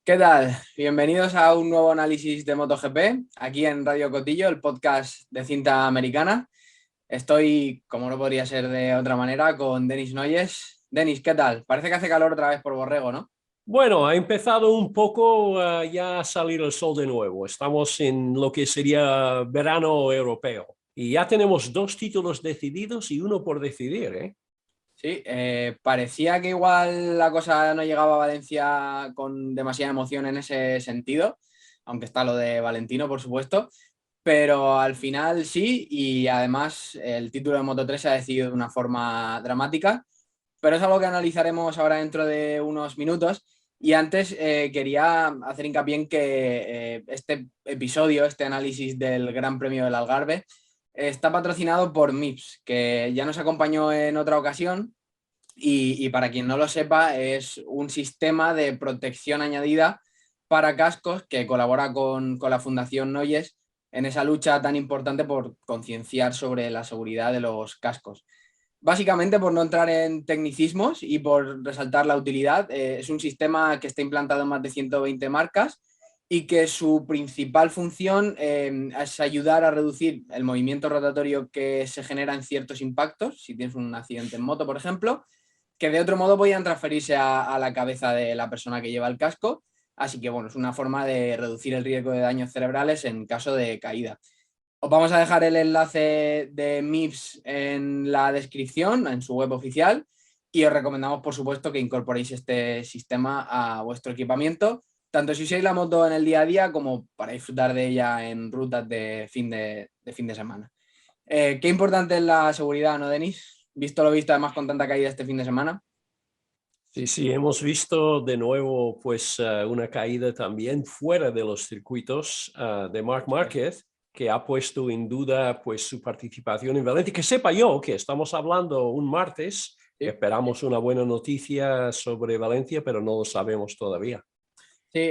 ¿Qué tal? Bienvenidos a un nuevo análisis de MotoGP, aquí en Radio Cotillo, el podcast de cinta americana. Estoy, como no podría ser de otra manera, con Denis Noyes. Denis, ¿qué tal? Parece que hace calor otra vez por Borrego, ¿no? Bueno, ha empezado un poco ya a salir el sol de nuevo. Estamos en lo que sería verano europeo. Y ya tenemos dos títulos decididos y uno por decidir, ¿eh? Sí, parecía que igual la cosa no llegaba a Valencia con demasiada emoción en ese sentido, aunque está lo de Valentino, por supuesto, pero al final sí, y además el título de Moto3 se ha decidido de una forma dramática, pero es algo que analizaremos ahora dentro de unos minutos. Y antes quería hacer hincapié en que este episodio, este análisis del Gran Premio del Algarve, está patrocinado por MIPS, que ya nos acompañó en otra ocasión y para quien no lo sepa, es un sistema de protección añadida para cascos que colabora con la Fundación Noyes en esa lucha tan importante por concienciar sobre la seguridad de los cascos. Básicamente, por no entrar en tecnicismos y por resaltar la utilidad, es un sistema que está implantado en más de 120 marcas y que su principal función es ayudar a reducir el movimiento rotatorio que se genera en ciertos impactos, si tienes un accidente en moto, por ejemplo, que de otro modo podían transferirse a la cabeza de la persona que lleva el casco. Así que bueno, es una forma de reducir el riesgo de daños cerebrales en caso de caída. Os vamos a dejar el enlace de MIPS en la descripción, en su web oficial, y os recomendamos, por supuesto, que incorporéis este sistema a vuestro equipamiento, tanto si usáis la moto en el día a día como para disfrutar de ella en rutas de fin de semana. Qué importante es la seguridad, ¿no, Denis? Visto lo visto, además, con tanta caída este fin de semana. Sí, hemos visto de nuevo pues una caída también fuera de los circuitos de Marc Márquez, que ha puesto en duda pues su participación en Valencia. Que sepa yo que estamos hablando un martes, Sí. esperamos una buena noticia sobre Valencia, pero no lo sabemos todavía. Sí,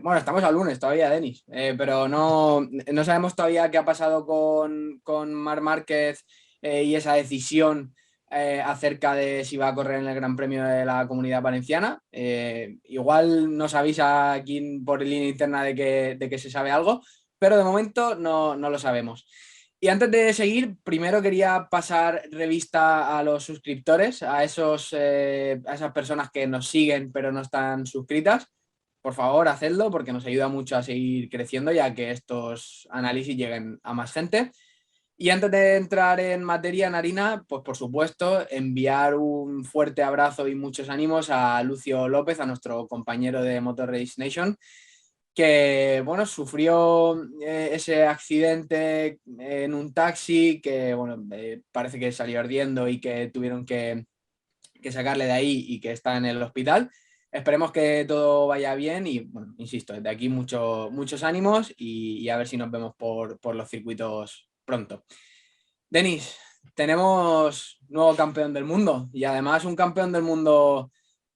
bueno, estamos al lunes todavía, Denis, pero no sabemos todavía qué ha pasado con Marc Márquez y esa decisión acerca de si va a correr en el Gran Premio de la Comunidad Valenciana. Igual nos avisa aquí por línea interna de que se sabe algo, pero de momento no lo sabemos. Y antes de seguir, primero quería pasar revista a los suscriptores, a esas personas que nos siguen pero no están suscritas. Por favor, hacedlo porque nos ayuda mucho a seguir creciendo y a que estos análisis lleguen a más gente. Y antes de entrar en materia, en harina, pues por supuesto, enviar un fuerte abrazo y muchos ánimos a Lucio López, a nuestro compañero de Motor Race Nation, que bueno, sufrió ese accidente en un taxi que bueno, parece que salió ardiendo y que tuvieron que sacarle de ahí y que está en el hospital. Esperemos que todo vaya bien y, bueno, insisto, desde aquí muchos ánimos y a ver si nos vemos por los circuitos pronto. Denis, tenemos nuevo campeón del mundo y además un campeón del mundo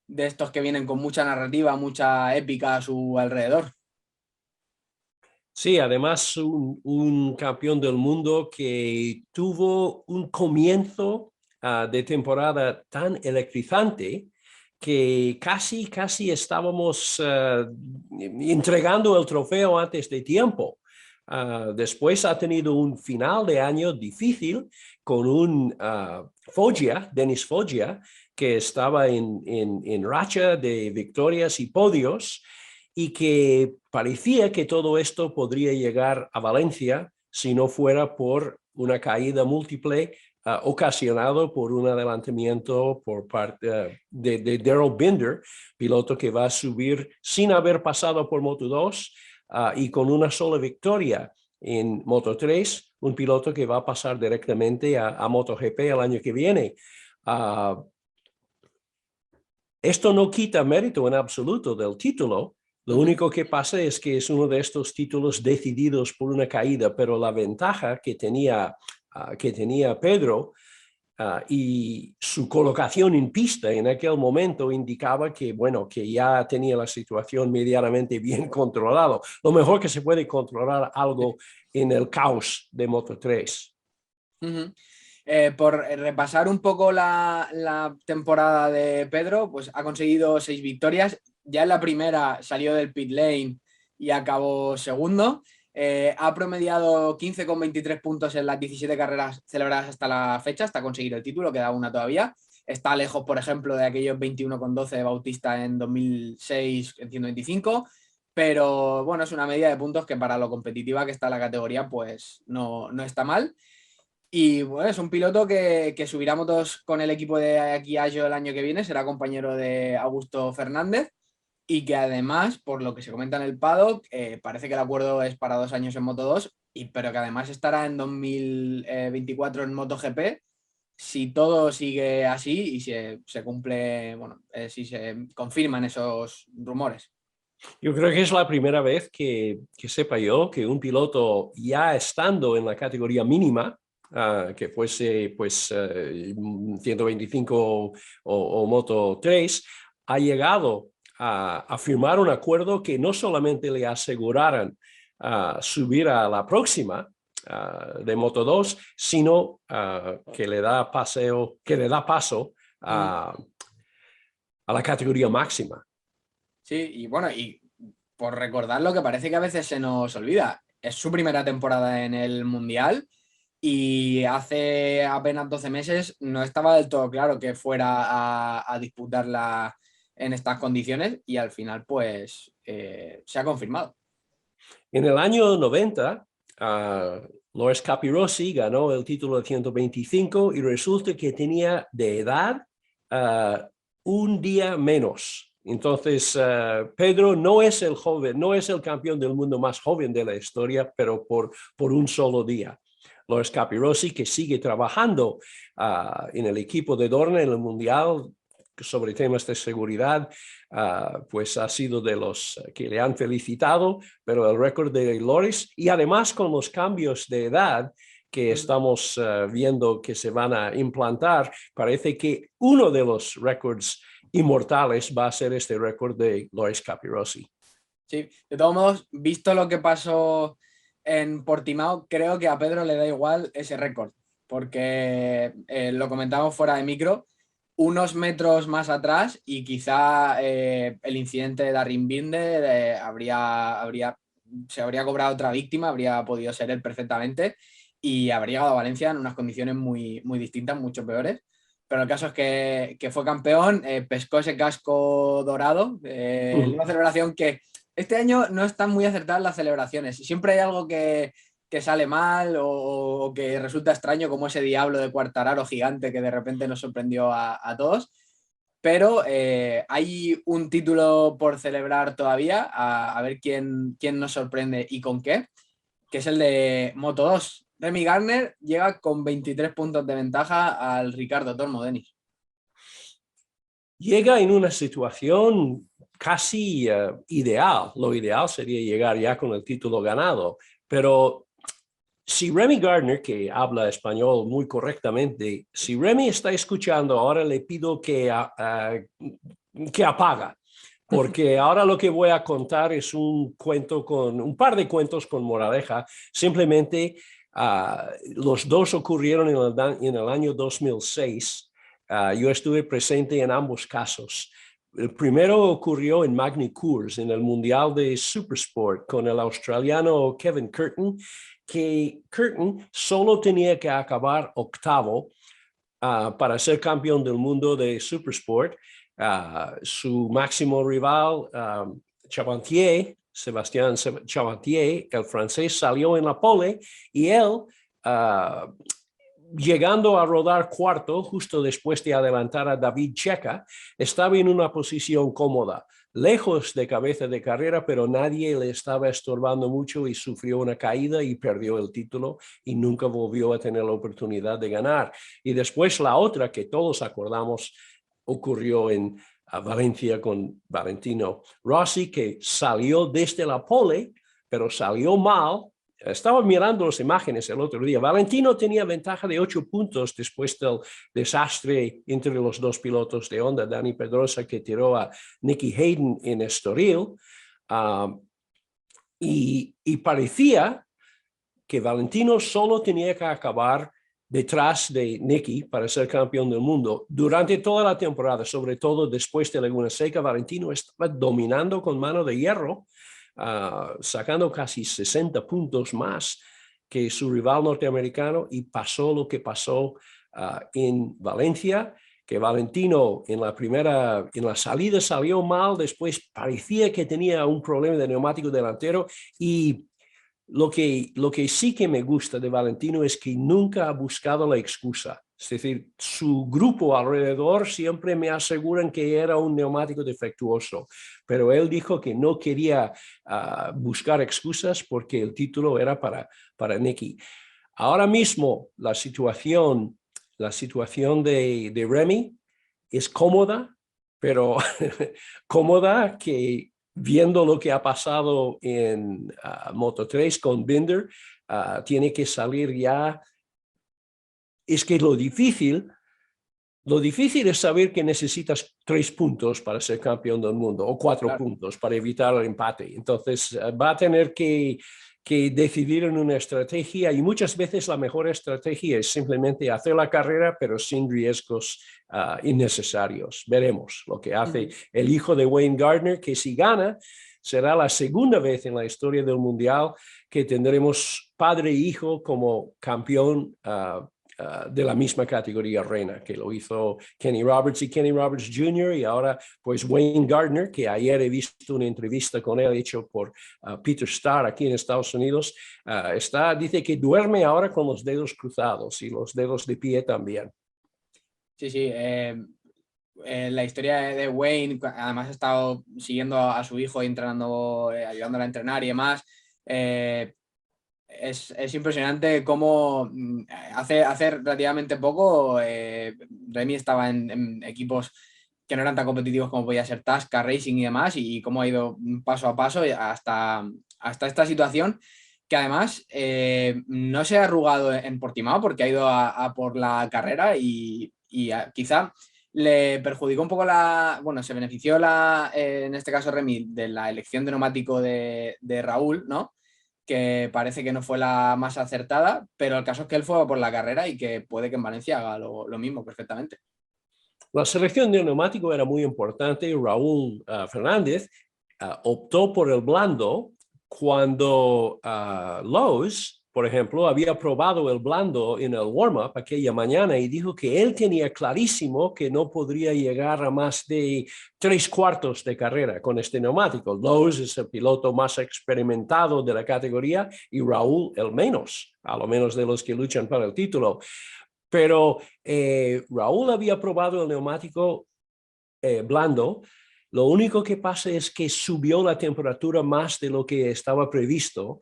de estos que vienen con mucha narrativa, mucha épica a su alrededor. Sí, además un campeón del mundo que tuvo un comienzo de temporada tan electrizante que casi estábamos entregando el trofeo antes de tiempo. Después ha tenido un final de año difícil con un Foggia, Denis Foggia, que estaba en racha de victorias y podios y que parecía que todo esto podría llegar a Valencia si no fuera por una caída múltiple ocasionado por un adelantamiento por parte de Daryl Binder, piloto que va a subir sin haber pasado por Moto2 y con una sola victoria en Moto3, un piloto que va a pasar directamente a MotoGP el año que viene. Esto no quita mérito en absoluto del título. Lo único que pasa es que es uno de estos títulos decididos por una caída, pero la ventaja que tenía Pedro y su colocación en pista en aquel momento indicaba que, bueno, que ya tenía la situación medianamente bien controlado. Lo mejor que se puede controlar algo en el caos de Moto3. Por repasar un poco la temporada de Pedro, pues ha conseguido 6 victorias. ya en la primera salió del pit lane y acabó segundo. Ha promediado 15,23 puntos en las 17 carreras celebradas hasta la fecha, hasta conseguir el título, queda una todavía. Está lejos, por ejemplo, de aquellos 21,12 de Bautista en 2006 en 125, pero bueno, es una medida de puntos que para lo competitiva que está la categoría, pues no está mal. Y bueno, es un piloto que subirá motos con el equipo de Akiajo el año que viene, será compañero de Augusto Fernández y que además, por lo que se comenta en el paddock, parece que el acuerdo es para 2 años en Moto2, pero que además estará en 2024 en MotoGP si todo sigue así y se cumple, bueno, si se confirman esos rumores. Yo creo que es la primera vez que sepa yo que un piloto ya estando en la categoría mínima, que fuese pues 125 o Moto 3, ha llegado a firmar un acuerdo que no solamente le aseguraran subir a la próxima de Moto 2, sino que le da paso a la categoría máxima. Sí, y bueno, y por recordar lo que parece que a veces se nos olvida, es su primera temporada en el Mundial y hace apenas 12 meses no estaba del todo claro que fuera a disputarla en estas condiciones y al final pues se ha confirmado. En el año 90, Loris Capirossi ganó el título de 125 y resulta que tenía de edad un día menos. Entonces, Pedro no es el joven, no es el campeón del mundo más joven de la historia, pero por un solo día. Loris Capirossi, que sigue trabajando en el equipo de Dorna en el Mundial sobre temas de seguridad, pues ha sido de los que le han felicitado, pero el récord de Loris, y además con los cambios de edad que estamos viendo que se van a implantar, parece que uno de los récords inmortales va a ser este récord de Loris Capirossi. Sí, de todos modos, visto lo que pasó en Portimao, creo que a Pedro le da igual ese récord, porque lo comentábamos fuera de micro, unos metros más atrás y quizá el incidente de Darren Binder se habría cobrado otra víctima, habría podido ser él perfectamente y habría llegado a Valencia en unas condiciones muy, muy distintas, mucho peores. Pero el caso es que fue campeón, pescó ese casco dorado, una celebración que este año no están muy acertadas las celebraciones. Siempre hay algo que sale mal o que resulta extraño, como ese diablo de Quartararo gigante que de repente nos sorprendió a todos. Pero hay un título por celebrar todavía, a ver quién nos sorprende y con qué, que es el de Moto2. Remy Gardner llega con 23 puntos de ventaja al Ricardo Tormo Dennis. Llega en una situación casi ideal. Lo ideal sería llegar ya con el título ganado, pero si Remy Gardner, que habla español muy correctamente, si Remy está escuchando, ahora le pido que apaga, porque ahora lo que voy a contar es un par de cuentos con moraleja. Simplemente los dos ocurrieron en el año 2006. Yo estuve presente en ambos casos. El primero ocurrió en Magny-Cours, en el Mundial de Supersport, con el australiano Kevin Curtin, que Curtin solo tenía que acabar octavo para ser campeón del mundo de Supersport. Su máximo rival, Chavantier, Sébastien Chavantier, el francés, salió en la pole y él, llegando a rodar cuarto, justo después de adelantar a David Checa, estaba en una posición cómoda, lejos de cabeza de carrera, pero nadie le estaba estorbando mucho y sufrió una caída y perdió el título y nunca volvió a tener la oportunidad de ganar. Y después la otra que todos acordamos ocurrió en Valencia con Valentino Rossi, que salió desde la pole, pero salió mal. Estaba mirando las imágenes el otro día. Valentino tenía ventaja de 8 puntos después del desastre entre los dos pilotos de Honda, Dani Pedrosa, que tiró a Nicky Hayden en Estoril. Y parecía que Valentino solo tenía que acabar detrás de Nicky para ser campeón del mundo. Durante toda la temporada, sobre todo después de Laguna Seca, Valentino estaba dominando con mano de hierro, sacando casi 60 puntos más que su rival norteamericano, y pasó lo que pasó en Valencia, que Valentino en la salida salió mal, después parecía que tenía un problema de neumático delantero, y lo que sí que me gusta de Valentino es que nunca ha buscado la excusa. Es decir, su grupo alrededor siempre me aseguran que era un neumático defectuoso, pero él dijo que no quería buscar excusas porque el título era para Nicky. Ahora mismo la situación de Remy es cómoda, pero cómoda que viendo lo que ha pasado en Moto3 con Binder, tiene que salir ya. Es que lo difícil es saber que necesitas 3 puntos para ser campeón del mundo o 4 puntos para evitar el empate. Entonces va a tener que decidir en una estrategia, y muchas veces la mejor estrategia es simplemente hacer la carrera pero sin riesgos innecesarios. Veremos lo que hace el hijo de Wayne Gardner, que si gana será la segunda vez en la historia del mundial que tendremos padre e hijo como campeón de la misma categoría reina, que lo hizo Kenny Roberts y Kenny Roberts Jr. y ahora pues Wayne Gardner, que ayer he visto una entrevista con él hecho por Peter Starr aquí en Estados Unidos, dice que duerme ahora con los dedos cruzados y los dedos de pie también. Sí, sí. La historia de Wayne, además he estado siguiendo a su hijo, entrenando, ayudándole a entrenar y demás. Es impresionante cómo hace relativamente poco Remy estaba en equipos que no eran tan competitivos como podía ser Tasca, Racing y demás, y cómo ha ido paso a paso hasta esta situación, que además no se ha arrugado en Portimao porque ha ido a por la carrera y quizá le perjudicó un poco se benefició en este caso Remy de la elección de neumático de Raúl, ¿no? Que parece que no fue la más acertada, pero el caso es que él fue por la carrera y que puede que en Valencia haga lo mismo perfectamente. La selección de neumático era muy importante. Raúl Fernández optó por el blando cuando Lowe's, por ejemplo, había probado el blando en el warm-up aquella mañana y dijo que él tenía clarísimo que no podría llegar a más de 3/4 de carrera con este neumático. Lowe's es el piloto más experimentado de la categoría y Raúl el menos, a lo menos de los que luchan para el título. Pero Raúl había probado el neumático blando. Lo único que pasa es que subió la temperatura más de lo que estaba previsto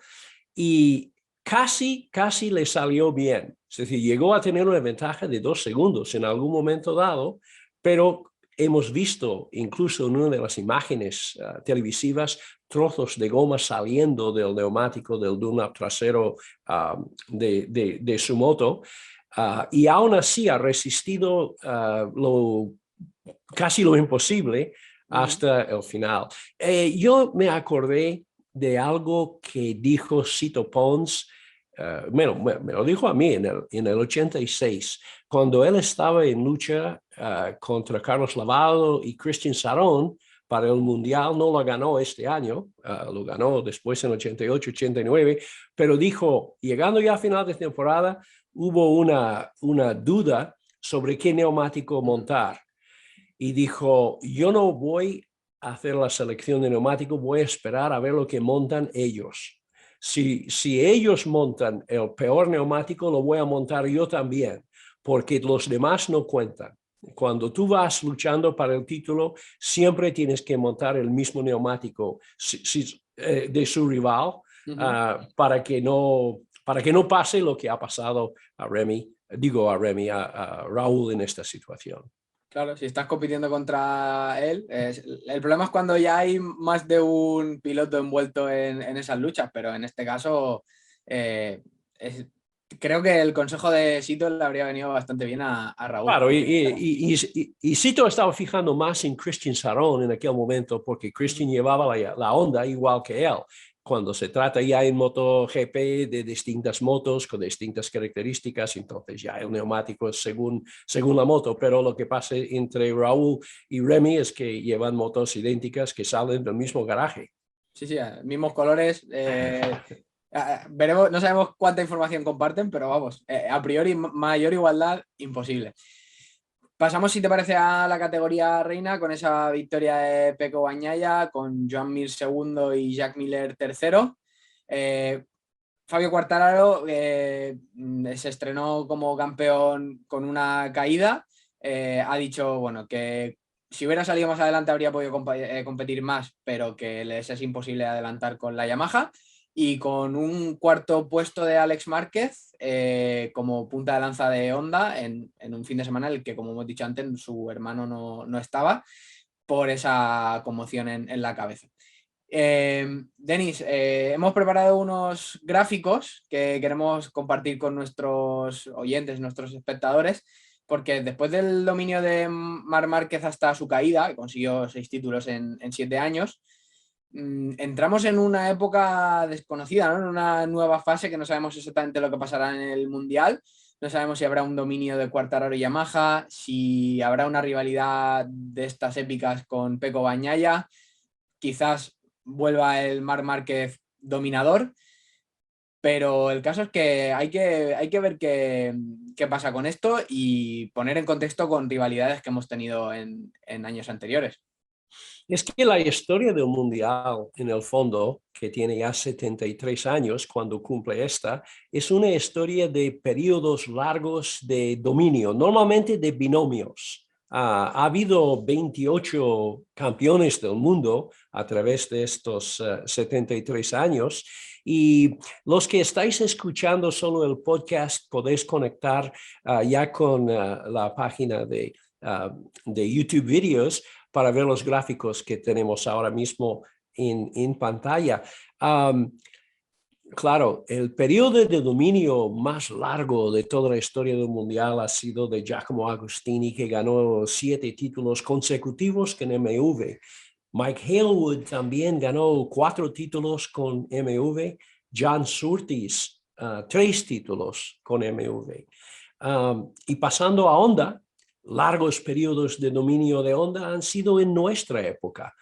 y casi le salió bien. Es decir, llegó a tener una ventaja de 2 segundos en algún momento dado, pero hemos visto incluso en una de las imágenes televisivas trozos de goma saliendo del neumático del Dunlop trasero de su moto. Y aún así ha resistido casi lo imposible hasta el final. Yo me acordé de algo que dijo Cito Pons, me lo dijo a mí en el 86, cuando él estaba en lucha contra Carlos Lavado y Christian Sarón para el Mundial. No lo ganó este año, lo ganó después en 88, 89, pero dijo, llegando ya a final de temporada, hubo una duda sobre qué neumático montar. Y dijo, yo no voy a hacer la selección de neumático, voy a esperar a ver lo que montan ellos. Si ellos montan el peor neumático, lo voy a montar yo también, porque los demás no cuentan. Cuando tú vas luchando para el título, siempre tienes que montar el mismo neumático de su rival para que no pase lo que ha pasado a Raúl en esta situación. Claro, si estás compitiendo contra él, el problema es cuando ya hay más de un piloto envuelto en esas luchas, pero en este caso creo que el consejo de Cito le habría venido bastante bien a Raúl. Claro, y Cito estaba fijando más en Christian Sarón en aquel momento porque Christian llevaba la onda igual que él. Cuando se trata ya en MotoGP de distintas motos con distintas características, entonces ya el neumático es según la moto, pero lo que pasa entre Raúl y Remy es que llevan motos idénticas que salen del mismo garaje. Sí, sí, mismos colores. Veremos, no sabemos cuánta información comparten, pero vamos, a priori mayor igualdad, imposible. Pasamos, si te parece, a la categoría reina con esa victoria de Pecco Bagnaia, con Joan Mir segundo y Jack Miller tercero. Fabio Quartararo se estrenó como campeón con una caída. Ha dicho, bueno, que si hubiera salido más adelante habría podido competir más, pero que les es imposible adelantar con la Yamaha. Y con un cuarto puesto de Alex Márquez como punta de lanza de Honda en un fin de semana en el que, como hemos dicho antes, su hermano no estaba por esa conmoción en la cabeza. Denis, hemos preparado unos gráficos que queremos compartir con nuestros oyentes, nuestros espectadores, porque después del dominio de Marc Márquez hasta su caída, que consiguió 6 títulos en 7 años, entramos en una época desconocida, ¿no? En una nueva fase que no sabemos exactamente lo que pasará en el Mundial. No sabemos si habrá un dominio de Quartararo y Yamaha, si habrá una rivalidad de estas épicas con Pecco Bagnaia. Quizás vuelva el Marc Márquez dominador, pero el caso es que hay que ver qué pasa con esto y poner en contexto con rivalidades que hemos tenido en años anteriores. Es que la historia del Mundial, en el fondo, que tiene ya 73 años cuando cumple esta, es una historia de periodos largos de dominio, normalmente de binomios. Ha habido 28 campeones del mundo a través de estos 73 años y los que estáis escuchando solo el podcast podéis conectar ya con la página de YouTube Videos para ver los gráficos que tenemos ahora mismo en pantalla. Claro, el periodo de dominio más largo de toda la historia del Mundial ha sido de Giacomo Agostini, que ganó 7 títulos consecutivos con MV. Mike Hailwood también ganó 4 títulos con MV. John Surtees, 3 títulos con MV. Y pasando a Honda, largos periodos de dominio de Honda han sido en nuestra época.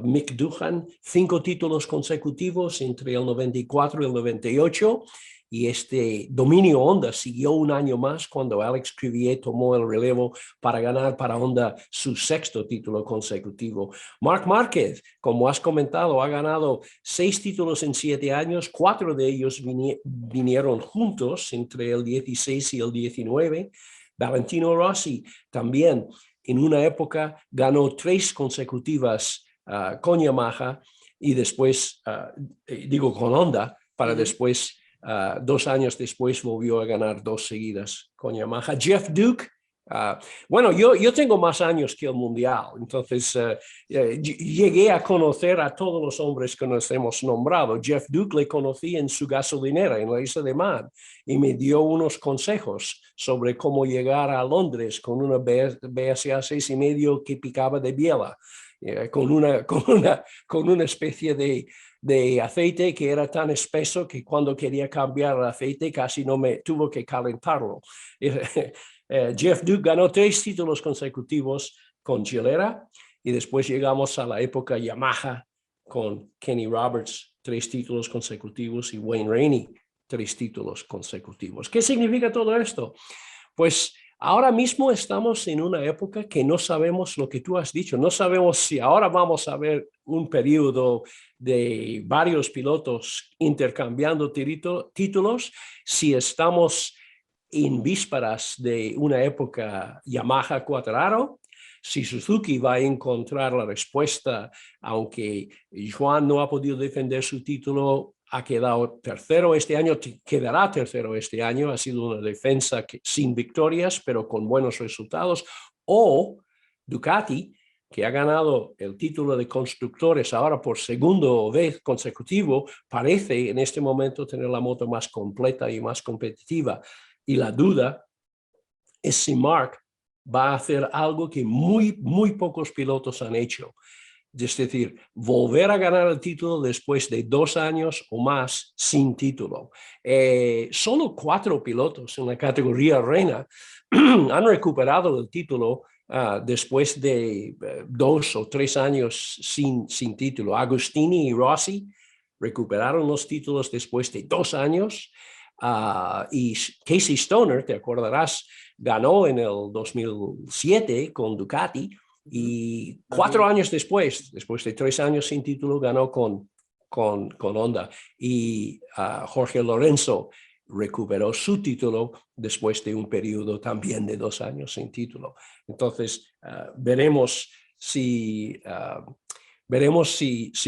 Mick Doohan, 5 títulos consecutivos entre el 94 y el 98, y este dominio Honda siguió un año más cuando Alex Crivier tomó el relevo para ganar para Honda su 6º título consecutivo. Marc Márquez, como has comentado, ha ganado 6 títulos en 7 años, 4 de ellos vinieron juntos entre el 16 y el 19. Valentino Rossi también en una época ganó 3 consecutivas con Yamaha y después, con Honda, para después, 2 años después, volvió a ganar 2 seguidas con Yamaha. Jeff Duke, bueno, yo tengo más años que el Mundial, entonces llegué a conocer a todos los hombres que nos hemos nombrado. Jeff Duke le conocí en su gasolinera en la Isla de Man y me dio unos consejos sobre cómo llegar a Londres con una BSA 6,5 que picaba de biela, con una especie de aceite que era tan espeso que cuando quería cambiar el aceite casi no me tuvo que calentarlo. Jeff Duke ganó 3 títulos consecutivos con Gilera y después llegamos a la época Yamaha con Kenny Roberts, 3 títulos consecutivos, y Wayne Rainey, 3 títulos consecutivos. ¿Qué significa todo esto? Pues ahora mismo estamos en una época que no sabemos lo que tú has dicho. No sabemos si ahora vamos a ver un periodo de varios pilotos intercambiando títulos, si estamos en vísperas de una época Yamaha Quartararo, si Suzuki va a encontrar la respuesta, aunque Joan no ha podido defender su título, ha quedado tercero este año, quedará tercero este año, ha sido una defensa sin victorias, pero con buenos resultados, o Ducati, que ha ganado el título de constructores ahora por segundo vez consecutivo, parece en este momento tener la moto más completa y más competitiva. Y la duda es si Marc va a hacer algo que muy pocos pilotos han hecho. Es decir, volver a ganar el título después de 2 años o más sin título. Solo 4 pilotos en la categoría reina han recuperado el título después de 2 o 3 años sin título. Agostini y Rossi recuperaron los títulos después de 2 años. Y Casey Stoner, te acordarás, ganó en el 2007 con Ducati. Y 4 años después de 3 años sin título, ganó con Honda. Y Jorge Lorenzo recuperó su título después de un periodo también de 2 años sin título. Entonces, veremos si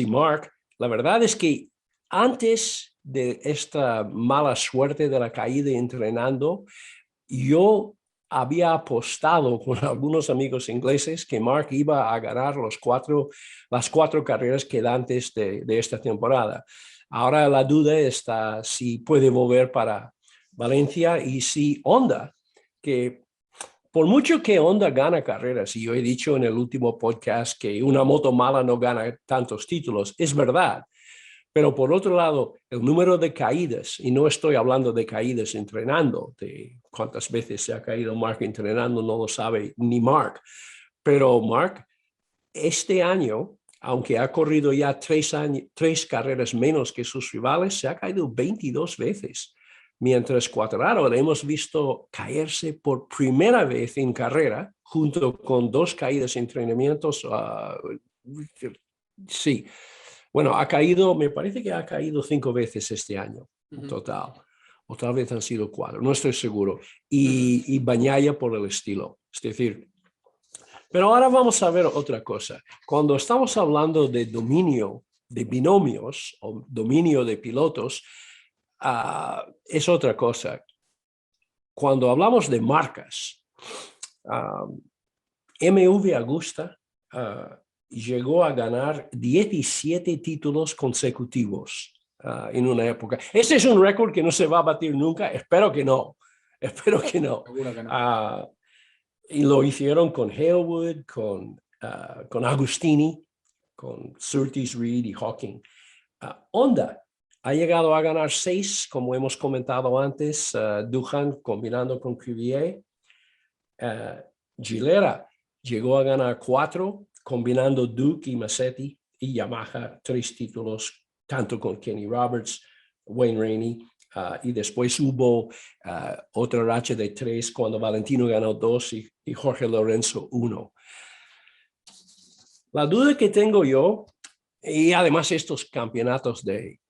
Mark, la verdad es que antes de esta mala suerte de la caída entrenando, yo había apostado con algunos amigos ingleses que Mark iba a ganar las 4 carreras quedantes de esta temporada. Ahora la duda está si puede volver para Valencia y si Honda, que por mucho que Honda gana carreras, y yo he dicho en el último podcast que una moto mala no gana tantos títulos, es verdad. Pero por otro lado, el número de caídas, y no estoy hablando de caídas entrenando, de cuántas veces se ha caído Mark entrenando, no lo sabe ni Mark. Pero Mark, este año, aunque ha corrido ya 3 carreras menos que sus rivales, se ha caído 22 veces. Mientras Quartararo le hemos visto caerse por primera vez en carrera, junto con 2 caídas en entrenamientos. Sí, bueno, me parece que ha caído 5 veces este año en total. O tal vez han sido 4, no estoy seguro. Y Bagnaia por el estilo. Es decir, pero ahora vamos a ver otra cosa. Cuando estamos hablando de dominio de binomios o dominio de pilotos, es otra cosa. Cuando hablamos de marcas, MV Agusta llegó a ganar 17 títulos consecutivos en una época. Este es un récord que no se va a batir nunca, espero que no. Espero que no. Seguro que no. Y lo hicieron con Halewood, con Agostini, con Surtees, Reed y Hawking. Honda ha llegado a ganar 6, como hemos comentado antes, Doohan combinando con Cuvier. Gilera llegó a ganar 4, combinando Duke y Massetti, y Yamaha 3 títulos, tanto con Kenny Roberts, Wayne Rainey, y después hubo otra racha de 3 cuando Valentino ganó 2 y Jorge Lorenzo 1. La duda que tengo yo, y además estos campeonatos de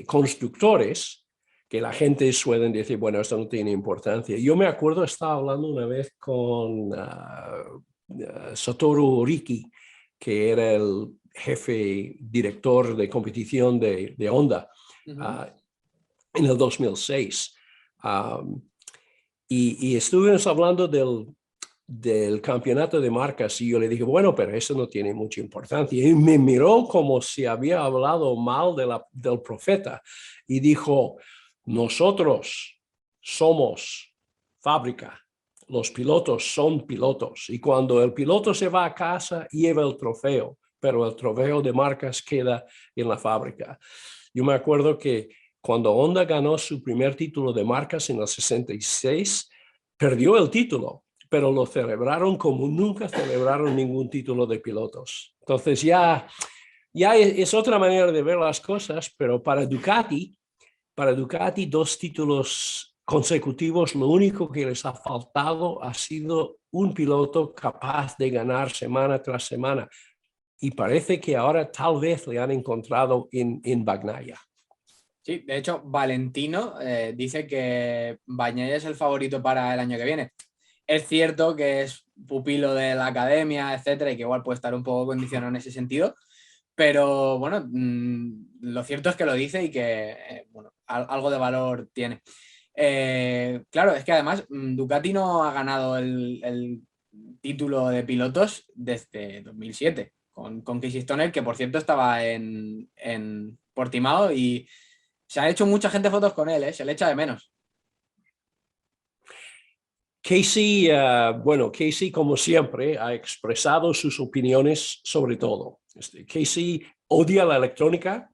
constructores, que la gente suele decir, bueno, esto no tiene importancia. Yo me acuerdo, estaba hablando una vez con Satoru Riki, que era el jefe director de competición de Honda en el 2006. Y estuvimos hablando del campeonato de marcas y yo le dije, bueno, pero eso no tiene mucha importancia. Y me miró como si había hablado mal del profeta y dijo, nosotros somos fábrica, los pilotos son pilotos y cuando el piloto se va a casa lleva el trofeo, pero el trofeo de marcas queda en la fábrica. Yo me acuerdo que cuando Honda ganó su primer título de marcas en el 66, perdió el título, pero lo celebraron como nunca celebraron ningún título de pilotos. Entonces ya es otra manera de ver las cosas, pero para Ducati 2 títulos consecutivos, lo único que les ha faltado ha sido un piloto capaz de ganar semana tras semana. Y parece que ahora tal vez le han encontrado en Bagnaia. Sí, de hecho, Valentino dice que Bagnaia es el favorito para el año que viene. Es cierto que es pupilo de la academia, etcétera, y que igual puede estar un poco condicionado en ese sentido, pero bueno, lo cierto es que lo dice y que bueno, algo de valor tiene. Claro, es que además Ducati no ha ganado el título de pilotos desde 2007 con Casey Stoner, que por cierto estaba en Portimao y se ha hecho mucha gente fotos con él, se le echa de menos. Casey, bueno, Casey, como siempre, ha expresado sus opiniones sobre todo. Casey odia la electrónica,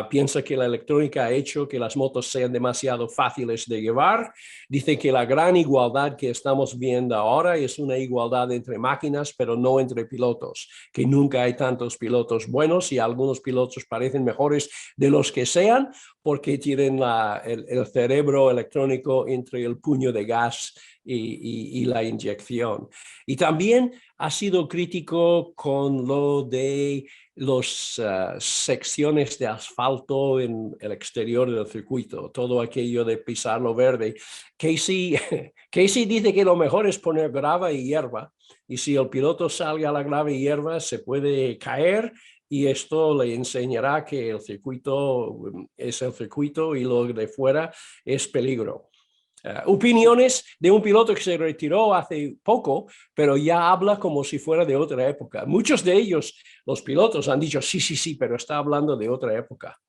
piensa que la electrónica ha hecho que las motos sean demasiado fáciles de llevar. Dice que la gran igualdad que estamos viendo ahora es una igualdad entre máquinas, pero no entre pilotos, que nunca hay tantos pilotos buenos y algunos pilotos parecen mejores de los que sean porque tienen el cerebro electrónico entre el puño de gas y la inyección. Y también ha sido crítico con lo de las secciones de asfalto en el exterior del circuito, todo aquello de pisarlo verde. Casey, Casey dice que lo mejor es poner grava y hierba, y si el piloto sale a la grava y hierba se puede caer y esto le enseñará que el circuito es el circuito y lo de fuera es peligro. Opiniones de un piloto que se retiró hace poco, pero ya habla como si fuera de otra época. Muchos de ellos, los pilotos, han dicho sí, sí, sí, pero está hablando de otra época.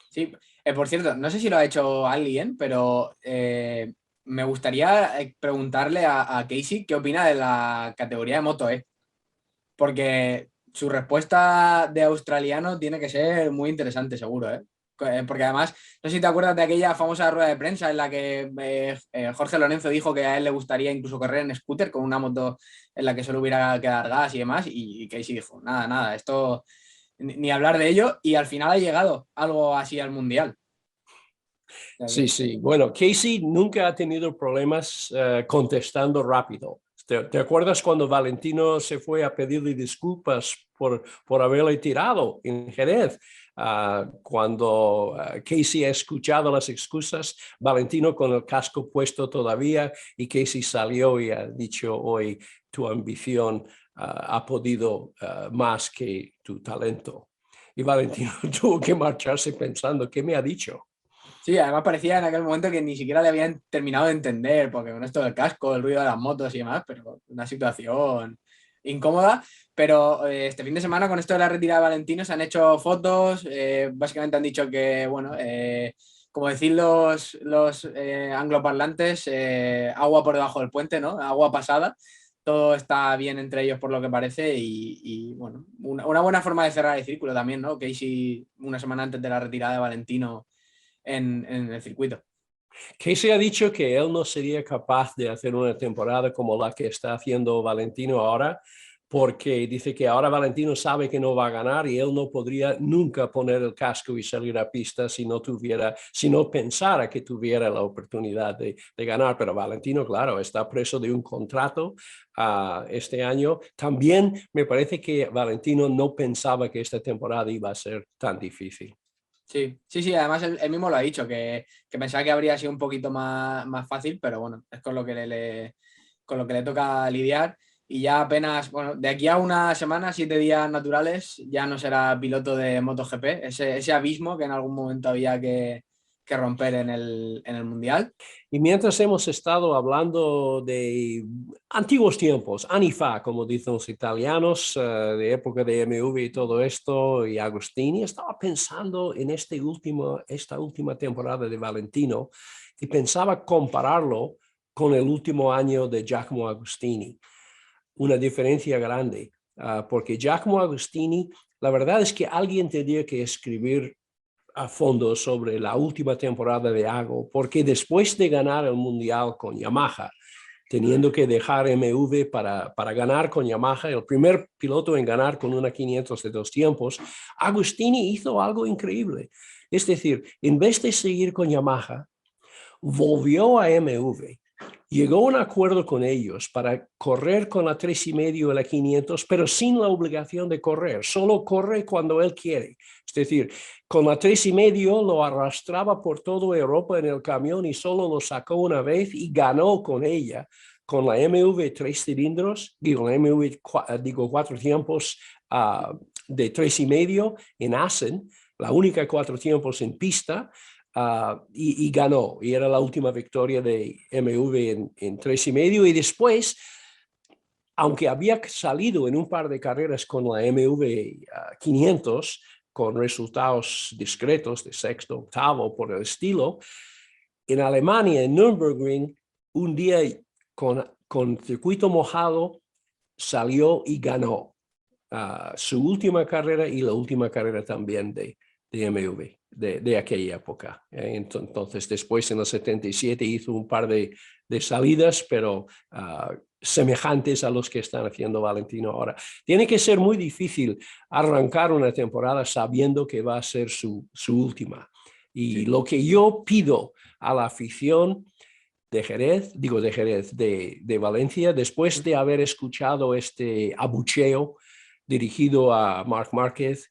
Sí, por cierto, no sé si lo ha hecho alguien, pero me gustaría preguntarle a Casey qué opina de la categoría de Moto E, porque su respuesta de australiano tiene que ser muy interesante, seguro, ¿eh? Porque además, no sé si te acuerdas de aquella famosa rueda de prensa en la que Jorge Lorenzo dijo que a él le gustaría incluso correr en scooter con una moto en la que solo hubiera que dar gas y demás, y Casey dijo, nada, nada, esto ni hablar de ello, y al final ha llegado algo así al Mundial. O sea Sí, sí. Bueno, Casey nunca ha tenido problemas contestando rápido. ¿Te acuerdas cuando Valentino se fue a pedirle disculpas por haberle tirado en Jerez? Cuando Casey ha escuchado las excusas, Valentino con el casco puesto todavía y Casey salió y ha dicho hoy tu ambición ha podido más que tu talento. Y Valentino tuvo que marcharse pensando, ¿qué me ha dicho? sí, además parecía en aquel momento que ni siquiera le habían terminado de entender, porque con esto del casco, el ruido de las motos y demás, pero una situación incómoda. Pero este fin de semana, con esto de la retirada de Valentino, se han hecho fotos. Básicamente han dicho que, bueno, como decir los angloparlantes, agua por debajo del puente, ¿no? Agua pasada. Todo está bien entre ellos por lo que parece y bueno, una buena forma de cerrar el círculo también, ¿no? Casey, una semana antes de la retirada de Valentino en el circuito. Casey ha dicho que él no sería capaz de hacer una temporada como la que está haciendo Valentino ahora, porque dice que ahora Valentino sabe que no va a ganar y él no podría nunca poner el casco y salir a pista si no pensara que tuviera la oportunidad de ganar. Pero Valentino, claro, está preso de un contrato este año. También me parece que Valentino no pensaba que esta temporada iba a ser tan difícil. Sí, sí, sí, además él mismo lo ha dicho, que pensaba que habría sido un poquito más fácil, pero bueno, es con lo que con lo que le toca lidiar. Y ya apenas, bueno, de aquí a una semana, 7 días naturales, ya no será piloto de MotoGP, ese abismo que en algún momento había que romper en el Mundial. Y mientras hemos estado hablando de antiguos tiempos, Anifa, como dicen los italianos, de época de MV y todo esto, y Agostini, estaba pensando en esta última temporada de Valentino y pensaba compararlo con el último año de Giacomo Agostini. Una diferencia grande, porque Giacomo Agostini, la verdad es que alguien tendría que escribir a fondo sobre la última temporada de Ago, porque después de ganar el Mundial con Yamaha, teniendo que dejar MV para ganar con Yamaha, el primer piloto en ganar con una 500 de 2 tiempos, Agostini hizo algo increíble. Es decir, en vez de seguir con Yamaha, volvió a MV, llegó a un acuerdo con ellos para correr con la 3,5 y la 500, pero sin la obligación de correr, solo corre cuando él quiere. Es decir, con la 3,5 lo arrastraba por toda Europa en el camión y solo lo sacó una vez y ganó con ella. Con la MV 3 cilindros, digo, la MV 4 tiempos de 3,5 en Assen, la única 4 tiempos en pista, y ganó. Y era la última victoria de MV en 3,5. Y después, aunque había salido en un par de carreras con la MV 500, con resultados discretos de sexto, octavo por el estilo, en Alemania, en Nürburgring, un día con circuito mojado salió y ganó su última carrera y la última carrera también de MV de aquella época. Entonces, después en el 77 hizo un par de salidas, pero semejantes a los que están haciendo Valentino ahora. Tiene que ser muy difícil arrancar una temporada sabiendo que va a ser su última. Y lo que yo pido a la afición de Jerez, de Valencia, después de haber escuchado este abucheo dirigido a Marc Márquez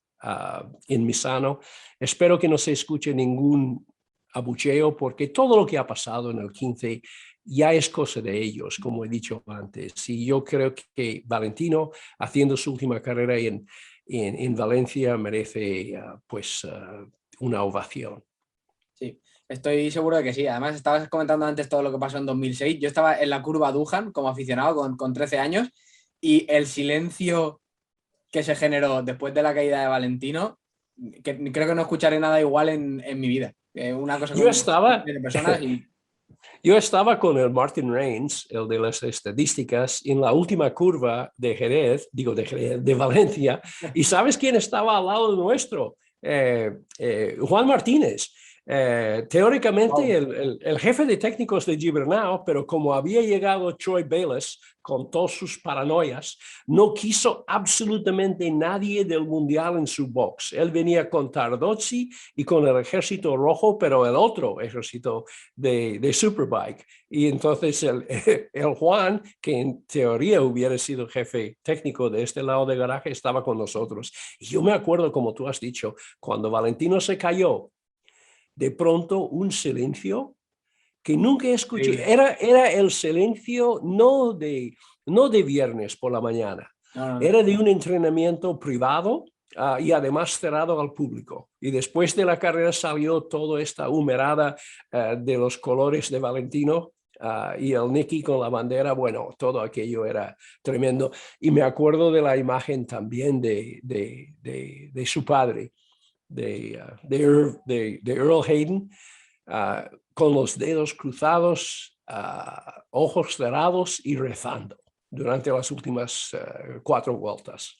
en Misano, espero que no se escuche ningún abucheo, porque todo lo que ha pasado en el 15 ya es cosa de ellos, como he dicho antes. Y yo creo que Valentino, haciendo su última carrera en Valencia, merece una ovación. Sí, estoy seguro de que sí. Además, estabas comentando antes todo lo que pasó en 2006. Yo estaba en la curva Dujan como aficionado con 13 años y el silencio que se generó después de la caída de Valentino, que creo que no escucharé nada igual en mi vida. Una cosa Yo con estaba, de personas y... Yo estaba con el Martin Reins, el de las estadísticas, en la última curva de Jerez, de Valencia, y ¿sabes quién estaba al lado nuestro? Juan Martínez. Teóricamente Wow. el jefe de técnicos de Gibernau, pero como había llegado Troy Bayliss con todas sus paranoias, no quiso absolutamente nadie del mundial en su box. Él venía con Tardozzi y con el ejército rojo, pero el otro ejército de Superbike. Y entonces el Juan, que en teoría hubiera sido jefe técnico de este lado de garaje, estaba con nosotros. Y yo me acuerdo, como tú has dicho, cuando Valentino se cayó, de pronto un silencio que nunca escuché. Increíble. Era el silencio no de viernes por la mañana, No, no, no. era de un entrenamiento privado y además cerrado al público. Y después de la carrera salió toda esta humerada de los colores de Valentino. Y el Nicky con la bandera, bueno, todo aquello era tremendo. Y me acuerdo de la imagen también de su padre, de Earl Hayden, con los dedos cruzados, ojos cerrados y rezando durante las últimas 4 vueltas.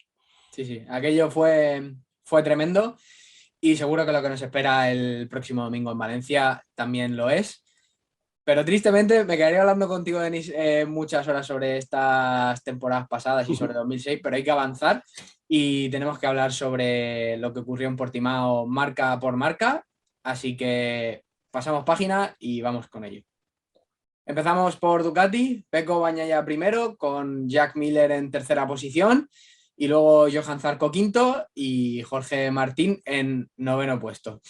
Sí, sí. Aquello fue tremendo y seguro que lo que nos espera el próximo domingo en Valencia también lo es. Pero tristemente me quedaría hablando contigo, Denis, muchas horas sobre estas temporadas pasadas y sobre 2006, pero hay que avanzar y tenemos que hablar sobre lo que ocurrió en Portimao marca por marca. Así que pasamos página y vamos con ello. Empezamos por Ducati, Pecco Bagnaia primero, con Jack Miller en tercera posición, y luego Johan Zarco quinto y Jorge Martín en noveno puesto.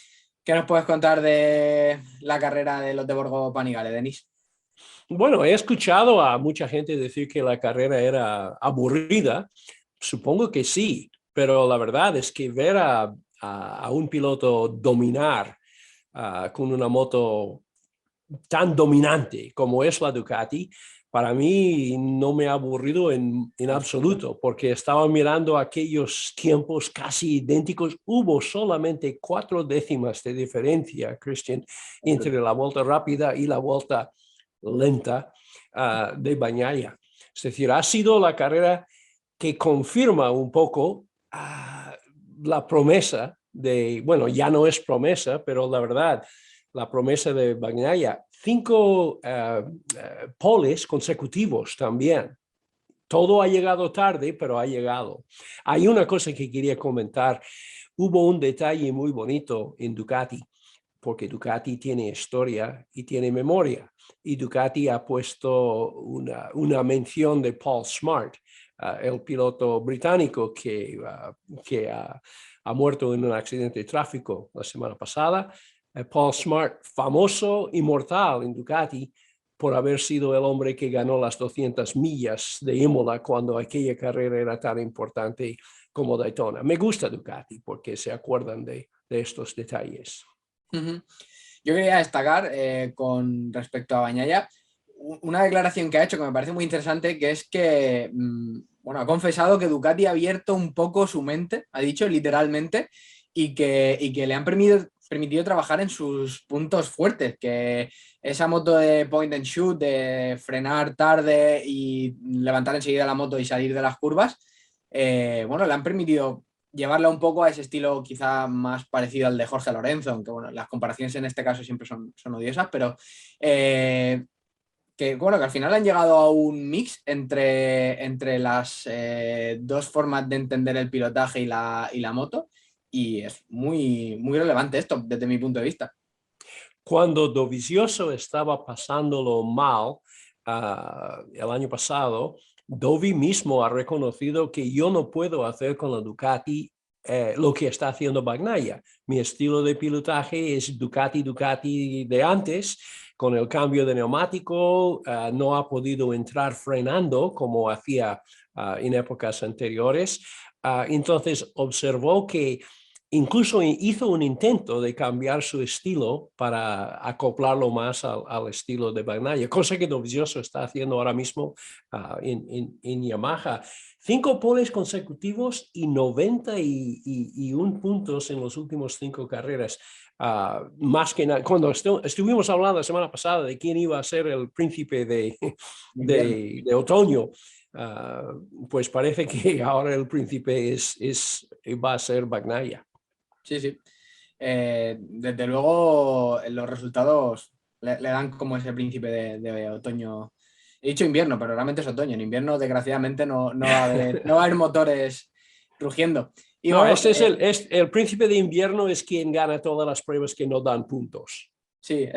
¿Qué nos puedes contar de la carrera de los de Borgo Panigale, Denis? Bueno, he escuchado a mucha gente decir que la carrera era aburrida. Supongo que sí, pero la verdad es que ver a un piloto dominar con una moto tan dominante como es la Ducati, para mí no me ha aburrido en absoluto, porque estaba mirando aquellos tiempos casi idénticos. Hubo solamente 4 décimas de diferencia, Christian, entre la vuelta rápida y la vuelta lenta de Bagnaia. Es decir, ha sido la carrera que confirma un poco la promesa bueno, ya no es promesa, pero la verdad, la promesa de Bagnaia. 5 poles consecutivos también. Todo ha llegado tarde, pero ha llegado. Hay una cosa que quería comentar. Hubo un detalle muy bonito en Ducati, porque Ducati tiene historia y tiene memoria. Y Ducati ha puesto una mención de Paul Smart, el piloto británico que ha muerto en un accidente de tráfico la semana pasada. Paul Smart, famoso, inmortal en Ducati, por haber sido el hombre que ganó las 200 millas de Imola cuando aquella carrera era tan importante como Daytona. Me gusta Ducati porque se acuerdan de estos detalles. Uh-huh. Yo quería destacar con respecto a Bagnaia una declaración que ha hecho que me parece muy interesante, que es que bueno, ha confesado que Ducati ha abierto un poco su mente, ha dicho literalmente, y que le han permitido trabajar en sus puntos fuertes, que esa moto de point and shoot, de frenar tarde y levantar enseguida la moto y salir de las curvas, bueno, le han permitido llevarla un poco a ese estilo quizá más parecido al de Jorge Lorenzo, aunque bueno, las comparaciones en este caso siempre son odiosas, pero que bueno, que al final han llegado a un mix entre las dos formas de entender el pilotaje y la moto, y es muy relevante esto desde mi punto de vista. Cuando Dovizioso estaba pasándolo mal el año pasado, Dovi mismo ha reconocido que yo no puedo hacer con la Ducati lo que está haciendo Bagnaia. Mi estilo de pilotaje es Ducati de antes. Con el cambio de neumático no ha podido entrar frenando como hacía en épocas anteriores. Entonces observó que incluso hizo un intento de cambiar su estilo para acoplarlo más al estilo de Bagnaia, cosa que Dovizioso está haciendo ahora mismo en Yamaha. 5 poles consecutivos y 91 puntos en los últimos 5 carreras. Más que nada, cuando estuvimos hablando la semana pasada de quién iba a ser el príncipe de otoño, pues parece que ahora el príncipe va a ser Bagnaia. Sí, sí. Desde luego los resultados le dan como ese príncipe de otoño. He dicho invierno, pero realmente es otoño. En invierno, desgraciadamente, no va a haber motores rugiendo. Y no, bueno, el príncipe de invierno es quien gana todas las pruebas que no dan puntos. Sí,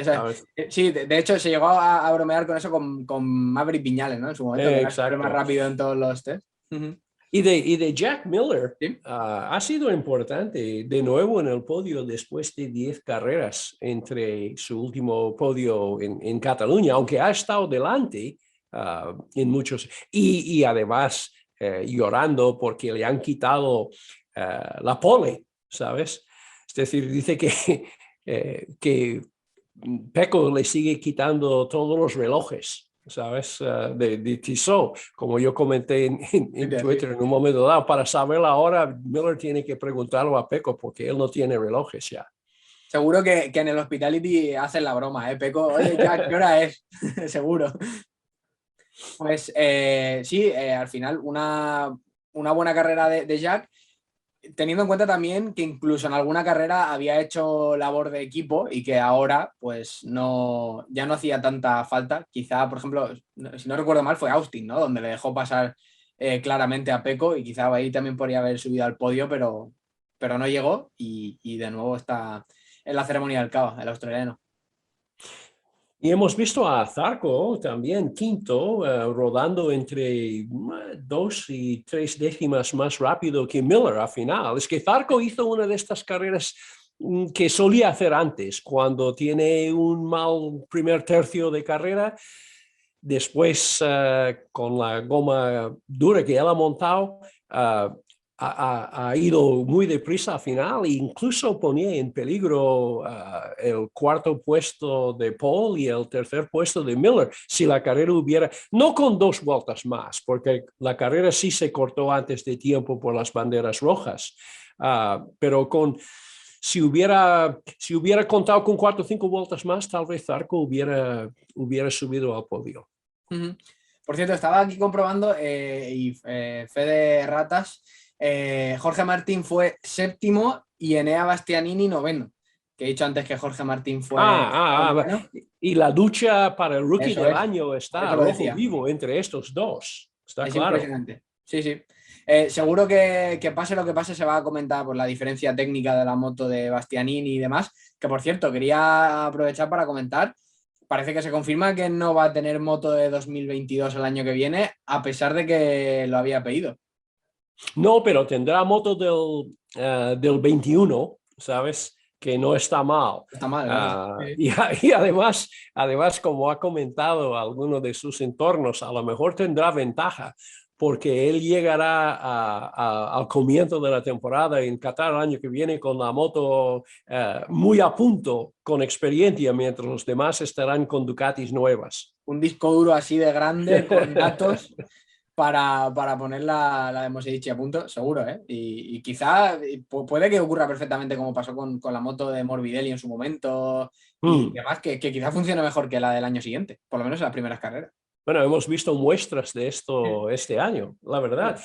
sí, de hecho se llegó a bromear con eso con Maverick Viñales, ¿no? En su momento, que era el más rápido en todos los test. Y de Jack Miller, ¿sí? Ha sido importante de nuevo en el podio después de 10 carreras entre su último podio en Cataluña, aunque ha estado delante en muchos, y además llorando porque le han quitado la pole, ¿sabes? Es decir, dice que Pecco le sigue quitando todos los relojes, ¿sabes? De Tissot, como yo comenté en Twitter en un momento dado. Para saber la hora, Miller tiene que preguntarlo a Pecco porque él no tiene relojes ya. Seguro que en el Hospitality hacen la broma, ¿eh? Pecco, oye, Jack, ¿qué hora es? Seguro. Pues sí, al final una buena carrera de Jack, teniendo en cuenta también que incluso en alguna carrera había hecho labor de equipo y que ahora pues ya no hacía tanta falta. Quizá, por ejemplo, si no recuerdo mal, fue Austin, ¿no? Donde le dejó pasar claramente a Pecco, y quizá ahí también podría haber subido al podio, pero no llegó, y de nuevo está en la ceremonia del Cava, el australiano. Y hemos visto a Zarco también quinto, rodando entre 2 y 3 décimas más rápido que Miller al final. Es que Zarco hizo una de estas carreras que solía hacer antes, cuando tiene un mal primer tercio de carrera. Después, con la goma dura que él ha montado, ha ido muy deprisa al final, e incluso ponía en peligro el cuarto puesto de Paul y el tercer puesto de Miller, si la carrera hubiera, no con 2 vueltas más, porque la carrera sí se cortó antes de tiempo por las banderas rojas, pero si hubiera contado con 4 o 5 vueltas más, tal vez Zarco hubiera subido al podio. Por cierto, estaba aquí comprobando y fe de ratas, Jorge Martín fue 7º y Enea Bastianini 9º, que he dicho antes que Jorge Martín fue bueno. Y la ducha para el rookie del año está rojo vivo entre estos dos, está es claro. Impresionante, sí, sí. Seguro que pase lo que pase se va a comentar por la diferencia técnica de la moto de Bastianini y demás, que por cierto quería aprovechar para comentar. Parece que se confirma que no va a tener moto de 2022 el año que viene, a pesar de que lo había pedido. No, pero tendrá moto del 21, ¿sabes? Que no está mal. Está mal, sí. Y además, como ha comentado alguno de sus entornos, a lo mejor tendrá ventaja, porque él llegará al comienzo de la temporada en Qatar el año que viene con la moto muy a punto, con experiencia, mientras los demás estarán con Ducatis nuevas. Un disco duro así de grande, con datos, para poner la de Moseichi a punto, seguro, ¿eh? Y quizá puede que ocurra perfectamente como pasó con la moto de Morbidelli en su momento y Mm. demás, que quizá funcione mejor que la del año siguiente, por lo menos en las primeras carreras. Bueno, hemos visto muestras de esto este año, la verdad.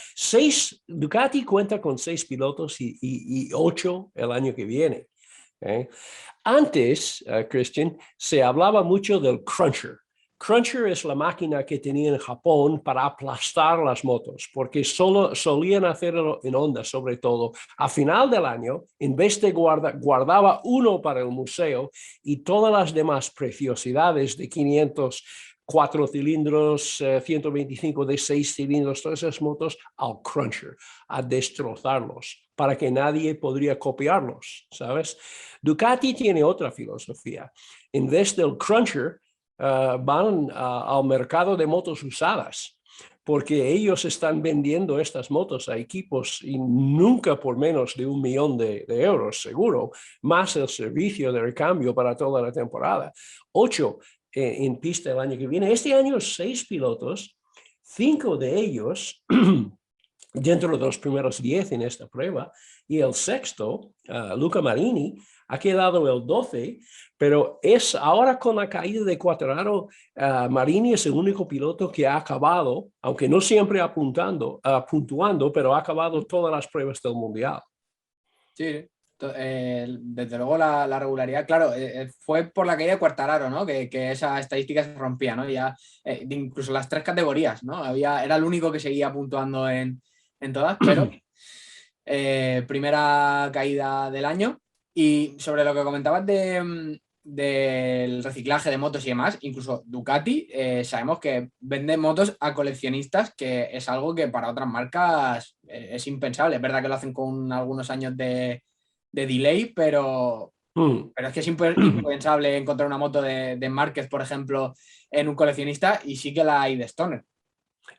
Ducati cuenta con 6 pilotos y 8 el año que viene. ¿Eh? Antes, Christian, se hablaba mucho del cruncher. Cruncher es la máquina que tenía en Japón para aplastar las motos, porque solo solían hacerlo en Honda, sobre todo. A final del año, en vez de guardaba uno para el museo y todas las demás preciosidades de 500, 4 cilindros, 125 de 6 cilindros, todas esas motos al cruncher, a destrozarlos, para que nadie podría copiarlos, ¿sabes? Ducati tiene otra filosofía. En vez del cruncher, van al mercado de motos usadas, porque ellos están vendiendo estas motos a equipos y nunca por menos de 1 millón de euros, seguro, más el servicio de recambio para toda la temporada. 8 en pista el año que viene. Este año 6 pilotos, 5 de ellos dentro de los primeros 10 en esta prueba, y el sexto, Luca Marini, ha quedado el 12, pero es ahora con la caída de Quartararo, Marini es el único piloto que ha acabado, aunque no siempre puntuando, pero ha acabado todas las pruebas del Mundial. Sí, desde luego la regularidad, claro, fue por la caída de Quartararo, ¿no? Que esa estadística se rompía, ¿no? Ya, incluso las 3 categorías, ¿no? Era el único que seguía puntuando en todas, pero primera caída del año. Y sobre lo que comentabas del reciclaje de motos y demás, incluso Ducati, sabemos que vende motos a coleccionistas, que es algo que para otras marcas es impensable. Es verdad que lo hacen con algunos años de delay, pero es que es impensable encontrar una moto de Márquez, por ejemplo, en un coleccionista, y sí que la hay de Stoner.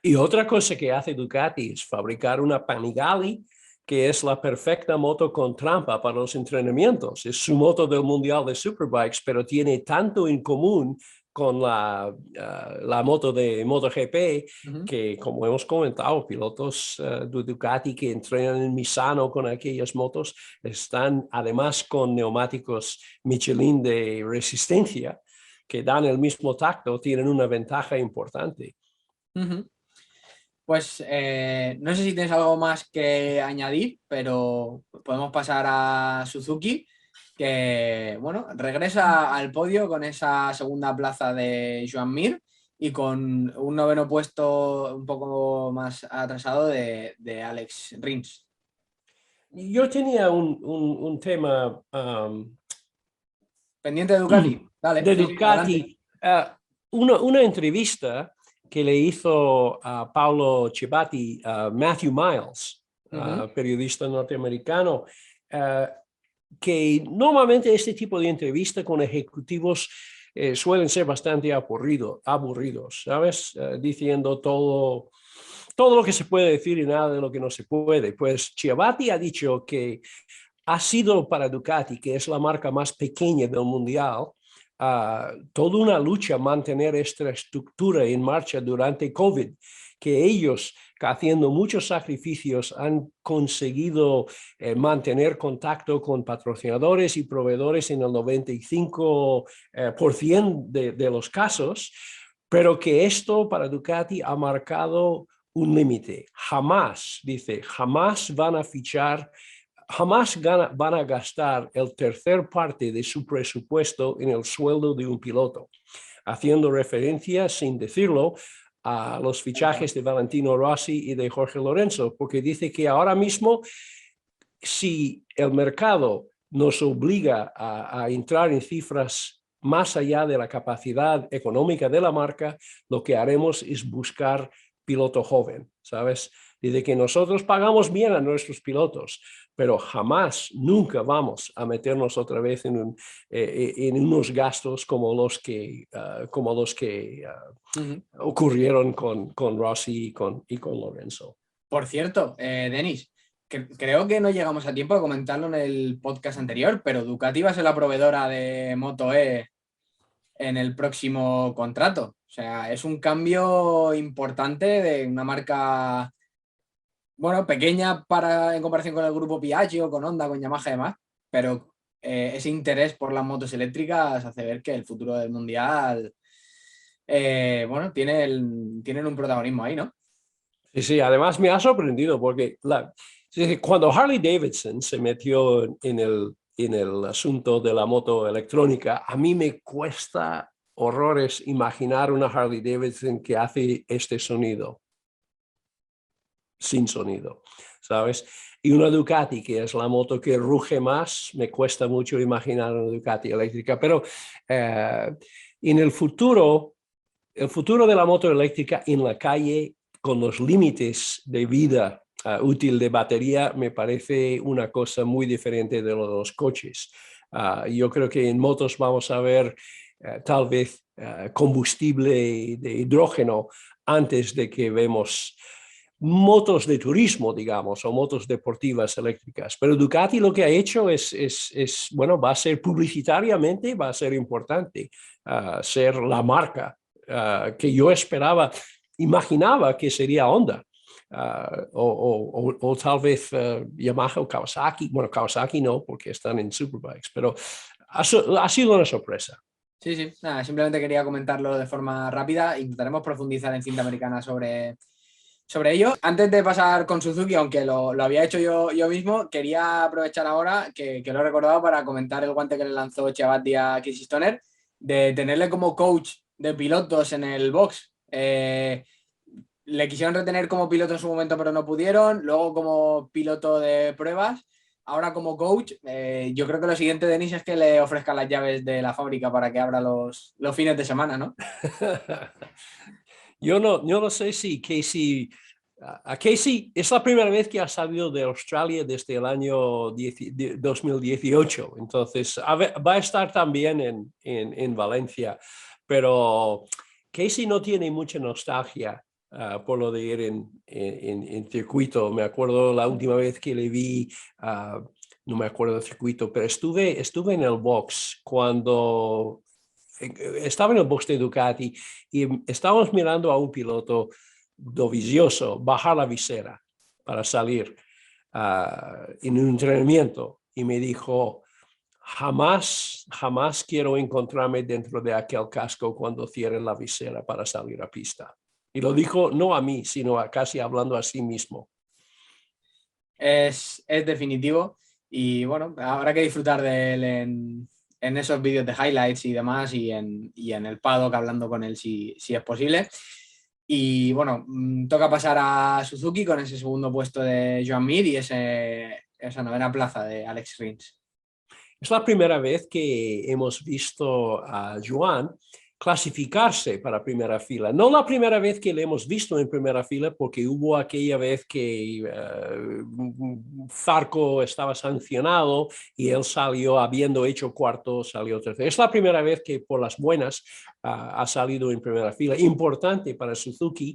Y otra cosa que hace Ducati es fabricar una Panigale, que es la perfecta moto con trampa para los entrenamientos. Es su moto del Mundial de Superbikes, pero tiene tanto en común con la moto de MotoGP, que como hemos comentado, pilotos de Ducati que entrenan en Misano con aquellas motos están además con neumáticos Michelin de resistencia que dan el mismo tacto, tienen una ventaja importante. Pues no sé si tienes algo más que añadir, pero podemos pasar a Suzuki, que bueno, regresa al podio con esa segunda plaza de Joan Mir y con un noveno puesto un poco más atrasado de Alex Rins. Yo tenía un tema Pendiente de Ducati, dale, de sí, sí, adelante. Ducati, una entrevista que le hizo a Paolo Cebatti, a Matthew Miles, periodista norteamericano, que normalmente este tipo de entrevista con ejecutivos suelen ser bastante aburridos, ¿sabes? Diciendo todo lo que se puede decir y nada de lo que no se puede. Pues Cebatti ha dicho que ha sido para Ducati, que es la marca más pequeña del mundial, toda una lucha mantener esta estructura en marcha durante COVID, que ellos, haciendo muchos sacrificios, han conseguido mantener contacto con patrocinadores y proveedores en el 95% de los casos, pero que esto para Ducati ha marcado un límite. Jamás, dice, jamás van a fichar, jamás van a gastar el tercer parte de su presupuesto en el sueldo de un piloto, haciendo referencia, sin decirlo, a los fichajes de Valentino Rossi y de Jorge Lorenzo, porque dice que ahora mismo, si el mercado nos obliga a entrar en cifras más allá de la capacidad económica de la marca, lo que haremos es buscar piloto joven, ¿sabes? Dice que nosotros pagamos bien a nuestros pilotos, pero jamás, nunca vamos a meternos otra vez en unos gastos como los que ocurrieron con Rossi y con Lorenzo. Por cierto, Denis, creo que no llegamos a tiempo de comentarlo en el podcast anterior, pero Ducati va a ser la proveedora de Moto E en el próximo contrato. O sea, es un cambio importante de una marca, bueno, pequeña en comparación con el grupo Piaggio, con Honda, con Yamaha y demás, pero ese interés por las motos eléctricas hace ver que el futuro del mundial, bueno, tienen un protagonismo ahí, ¿no? Sí, sí, además me ha sorprendido porque cuando Harley Davidson se metió en el asunto de la moto electrónica, a mí me cuesta horrores imaginar una Harley Davidson que hace este sonido sin sonido, ¿sabes? Y una Ducati, que es la moto que ruge más, me cuesta mucho imaginar una Ducati eléctrica, pero en el futuro de la moto eléctrica en la calle, con los límites de vida útil de batería, me parece una cosa muy diferente de lo de los coches. Yo creo que en motos vamos a ver tal vez combustible de hidrógeno antes de que vemos motos de turismo, digamos, o motos deportivas eléctricas. Pero Ducati lo que ha hecho bueno, va a ser publicitariamente, va a ser importante ser la marca que yo esperaba, imaginaba que sería Honda. O tal vez Yamaha o Kawasaki. Bueno, Kawasaki no, porque están en Superbikes, pero ha sido una sorpresa. Sí, sí, nada, simplemente quería comentarlo de forma rápida. Intentaremos profundizar en cinta americana sobre ello. Antes de pasar con Suzuki, aunque lo había hecho yo mismo, quería aprovechar ahora que lo he recordado para comentar el guante que le lanzó Chiavatti a Casey Stoner, de tenerle como coach de pilotos en el box. Le quisieron retener como piloto en su momento, pero no pudieron. Luego como piloto de pruebas. Ahora como coach. Yo creo que lo siguiente, Denis, es que le ofrezca las llaves de la fábrica para que abra los fines de semana, ¿no? Yo no sé si Casey, a Casey es la primera vez que ha salido de Australia desde el año 2018, entonces va a estar también en Valencia, pero Casey no tiene mucha nostalgia por lo de ir en circuito. Me acuerdo la última vez que le vi, no me acuerdo del circuito, pero estuve en el box cuando estaba en el box de Ducati y estábamos mirando a un piloto dovizioso bajar la visera para salir en un entrenamiento y me dijo, jamás quiero encontrarme dentro de aquel casco cuando cierre la visera para salir a pista. Y lo dijo no a mí, sino casi hablando a sí mismo. Es definitivo y bueno, habrá que disfrutar de él en esos vídeos de highlights y demás y en el paddock hablando con él si es posible. Y bueno, toca pasar a Suzuki con ese segundo puesto de Joan Mir y esa novena plaza de Alex Rins. Es la primera vez que hemos visto a Joan clasificarse para primera fila. No la primera vez que le hemos visto en primera fila, porque hubo aquella vez que Zarco estaba sancionado y él salió, habiendo hecho cuarto, salió tercero. Es la primera vez que por las buenas ha salido en primera fila. Importante para Suzuki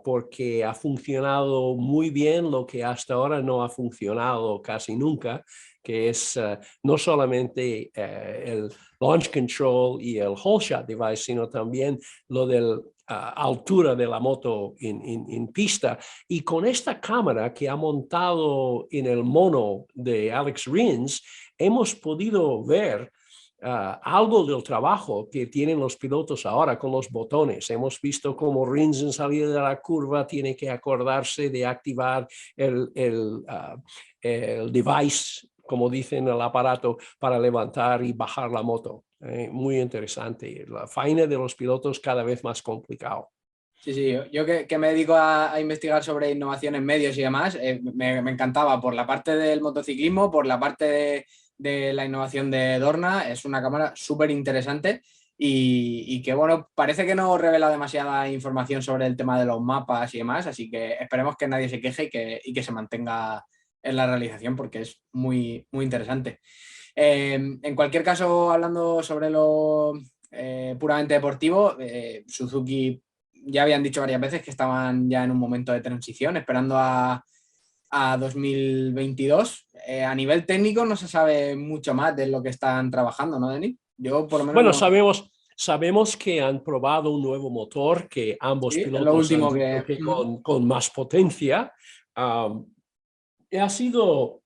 porque ha funcionado muy bien lo que hasta ahora no ha funcionado casi nunca, que es no solamente el launch control y el whole shot device, sino también lo de la altura de la moto en pista. Y con esta cámara que ha montado en el mono de Alex Rins, hemos podido ver algo del trabajo que tienen los pilotos ahora con los botones. Hemos visto cómo Rins en salida de la curva tiene que acordarse de activar el device, como dicen, el aparato para levantar y bajar la moto. Muy interesante. La faena de los pilotos cada vez más complicado. Sí, sí, yo que me dedico a investigar sobre innovación en medios y demás, me encantaba por la parte del motociclismo, por la parte de la innovación de Dorna. Es una cámara súper interesante y que, bueno, parece que no revela demasiada información sobre el tema de los mapas y demás, así que esperemos que nadie se queje y que se mantenga en la realización porque es muy, muy interesante. En cualquier caso, hablando sobre lo puramente deportivo, Suzuki ya habían dicho varias veces que estaban ya en un momento de transición, esperando a 2022. A nivel técnico no se sabe mucho más de lo que están trabajando, ¿no, Denis? Yo por lo menos Bueno, no. Sabemos que han probado un nuevo motor que ambos Sí, es lo pilotos han último dicho que... que con más potencia. Y ha sido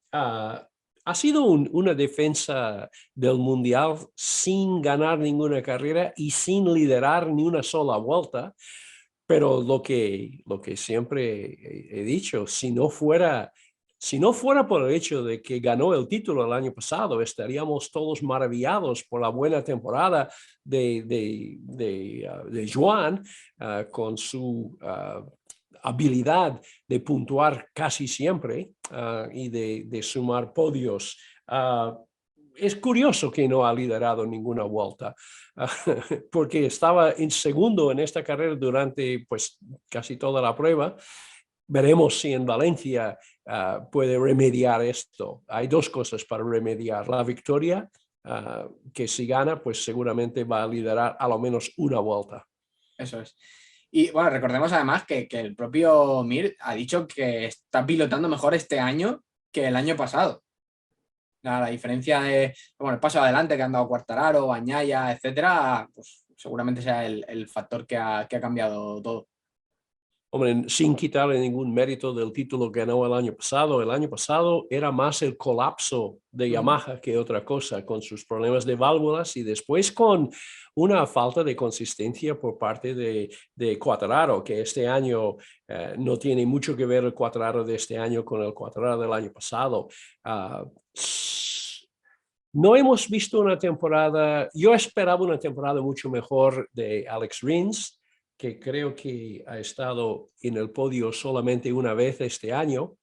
una defensa del Mundial sin ganar ninguna carrera y sin liderar ni una sola vuelta. Pero lo que siempre he dicho, si no fuera por el hecho de que ganó el título el año pasado, estaríamos todos maravillados por la buena temporada de Joan con su habilidad de puntuar casi siempre y de sumar podios. Es curioso que no ha liderado ninguna vuelta, porque estaba en segundo en esta carrera durante pues, casi toda la prueba. Veremos si en Valencia puede remediar esto. Hay dos cosas para remediar. La victoria, que si gana, pues seguramente va a liderar a lo menos una vuelta. Eso es. Y bueno, recordemos además que el propio Mir ha dicho que está pilotando mejor este año que el año pasado. La diferencia de, bueno, el paso adelante que han dado Quartararo, Bagnaia, etcétera, pues seguramente sea el factor que ha cambiado todo. Hombre, sin quitarle ningún mérito del título que ganó el año pasado era más el colapso de Yamaha que otra cosa, con sus problemas de válvulas y después con una falta de consistencia por parte de Quartararo, que este año no tiene mucho que ver el Quartararo de este año con el Quartararo del año pasado. No hemos visto una temporada, yo esperaba una temporada mucho mejor de Alex Rins, que creo que ha estado en el podio solamente una vez este año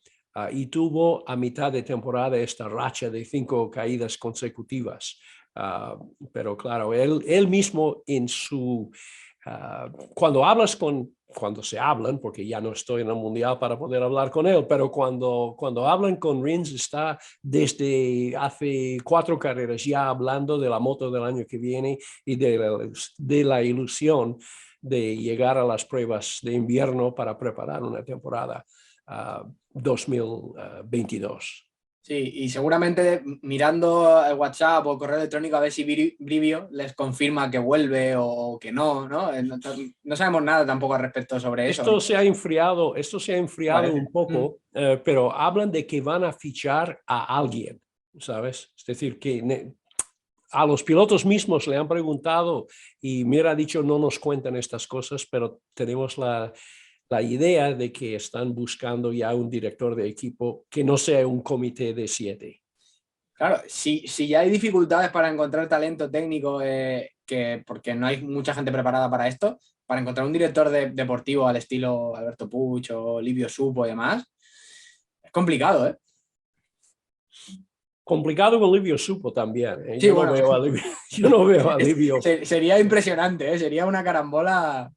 y tuvo a mitad de temporada esta racha de 5 caídas consecutivas. Pero claro, él mismo en su... cuando se hablan, porque ya no estoy en el Mundial para poder hablar con él, pero cuando hablan con Rins está desde hace 4 carreras ya hablando de la moto del año que viene y de la ilusión de llegar a las pruebas de invierno para preparar una temporada 2022. Sí, y seguramente mirando el WhatsApp o el correo electrónico a ver si Brivio les confirma que vuelve o que no, ¿no? No sabemos nada tampoco al respecto sobre eso. Esto se ha enfriado un poco, pero hablan de que van a fichar a alguien, ¿sabes? Es decir, que a los pilotos mismos le han preguntado y Mir ha dicho no nos cuentan estas cosas, pero tenemos la idea de que están buscando ya un director de equipo que no sea un comité de 7. Claro, si ya hay dificultades para encontrar talento técnico, porque no hay mucha gente preparada para esto, para encontrar un director deportivo al estilo Alberto Puig o Livio Supo y demás, es complicado, ¿eh? Complicado con Livio Supo también. Sí, Yo, bueno, yo no veo a Livio. sería impresionante, ¿eh? Sería una carambola.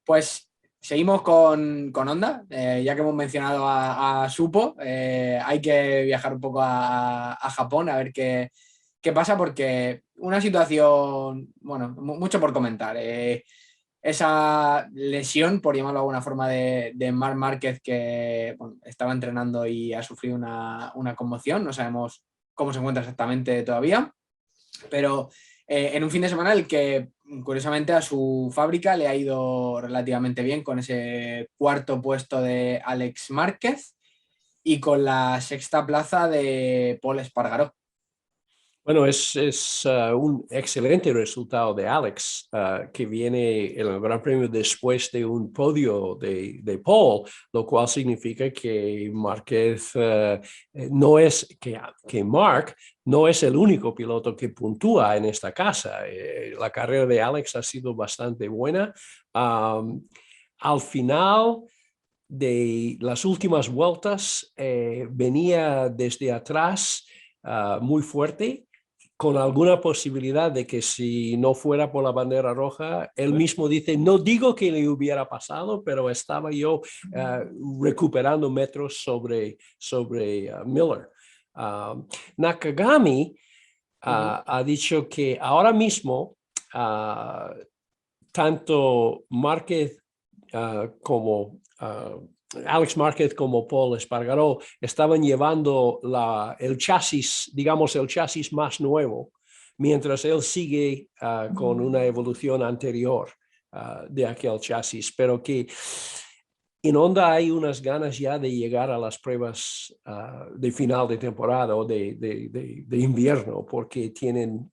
Pues seguimos con Honda, ya que hemos mencionado a Supo, hay que viajar un poco a Japón a ver qué pasa, porque una situación, bueno, mucho por comentar. Esa lesión, por llamarlo de alguna forma, de Marc Márquez, que bueno, estaba entrenando y ha sufrido una conmoción, no sabemos cómo se encuentra exactamente todavía, pero en un fin de semana el que curiosamente a su fábrica le ha ido relativamente bien con ese cuarto puesto de Alex Márquez y con la sexta plaza de Paul Espargaró. Bueno, es un excelente resultado de Alex, que viene en el Gran Premio después de un podio de Paul, lo cual significa que Márquez no es, que Marc no es el único piloto que puntúa en esta casa. La carrera de Alex ha sido bastante buena. Al final de las últimas vueltas, venía desde atrás muy fuerte, con alguna posibilidad de que si no fuera por la bandera roja, él mismo dice, no digo que le hubiera pasado, pero estaba yo recuperando metros sobre Miller. Nakagami ha dicho que ahora mismo tanto Márquez como Alex Márquez como Paul Espargaró estaban llevando el chasis, digamos el chasis más nuevo, mientras él sigue con una evolución anterior de aquel chasis, pero que en Honda hay unas ganas ya de llegar a las pruebas de final de temporada o de invierno, porque tienen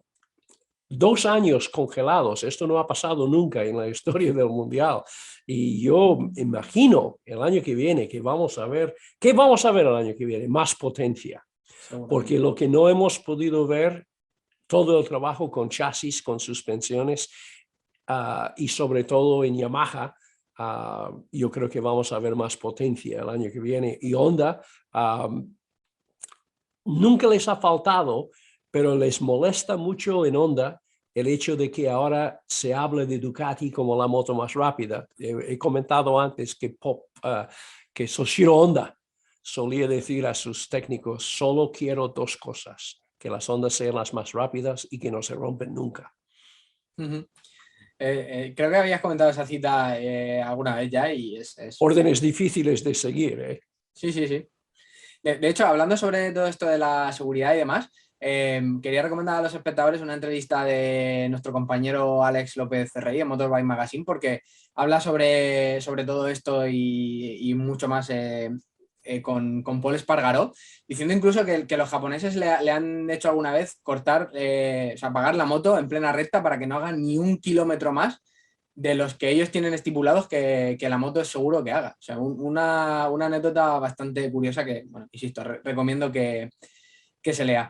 2 años congelados. Esto no ha pasado nunca en la historia del Mundial. Y yo imagino el año que viene que vamos a ver, ¿qué vamos a ver el año que viene? Más potencia. Porque lo que no hemos podido ver, todo el trabajo con chasis, con suspensiones y sobre todo en Yamaha, yo creo que vamos a ver más potencia el año que viene. Y Honda nunca les ha faltado, pero les molesta mucho en Honda el hecho de que ahora se hable de Ducati como la moto más rápida. He comentado antes que Soshiro Honda solía decir a sus técnicos: solo quiero 2 cosas, que las Hondas sean las más rápidas y que no se rompen nunca. Creo que habías comentado esa cita alguna vez ya y es... Órdenes difíciles de seguir, ¿eh? Sí, sí, sí. De hecho, hablando sobre todo esto de la seguridad y demás, quería recomendar a los espectadores una entrevista de nuestro compañero Alex López Rey en Motorbike Magazine, porque habla sobre todo esto y mucho más con Paul Espargaró, diciendo incluso que los japoneses le han hecho alguna vez cortar, o sea, apagar la moto en plena recta para que no hagan ni 1 kilómetro más de los que ellos tienen estipulados que la moto es seguro que haga. O sea, una anécdota bastante curiosa que, bueno, insisto, recomiendo que se lea.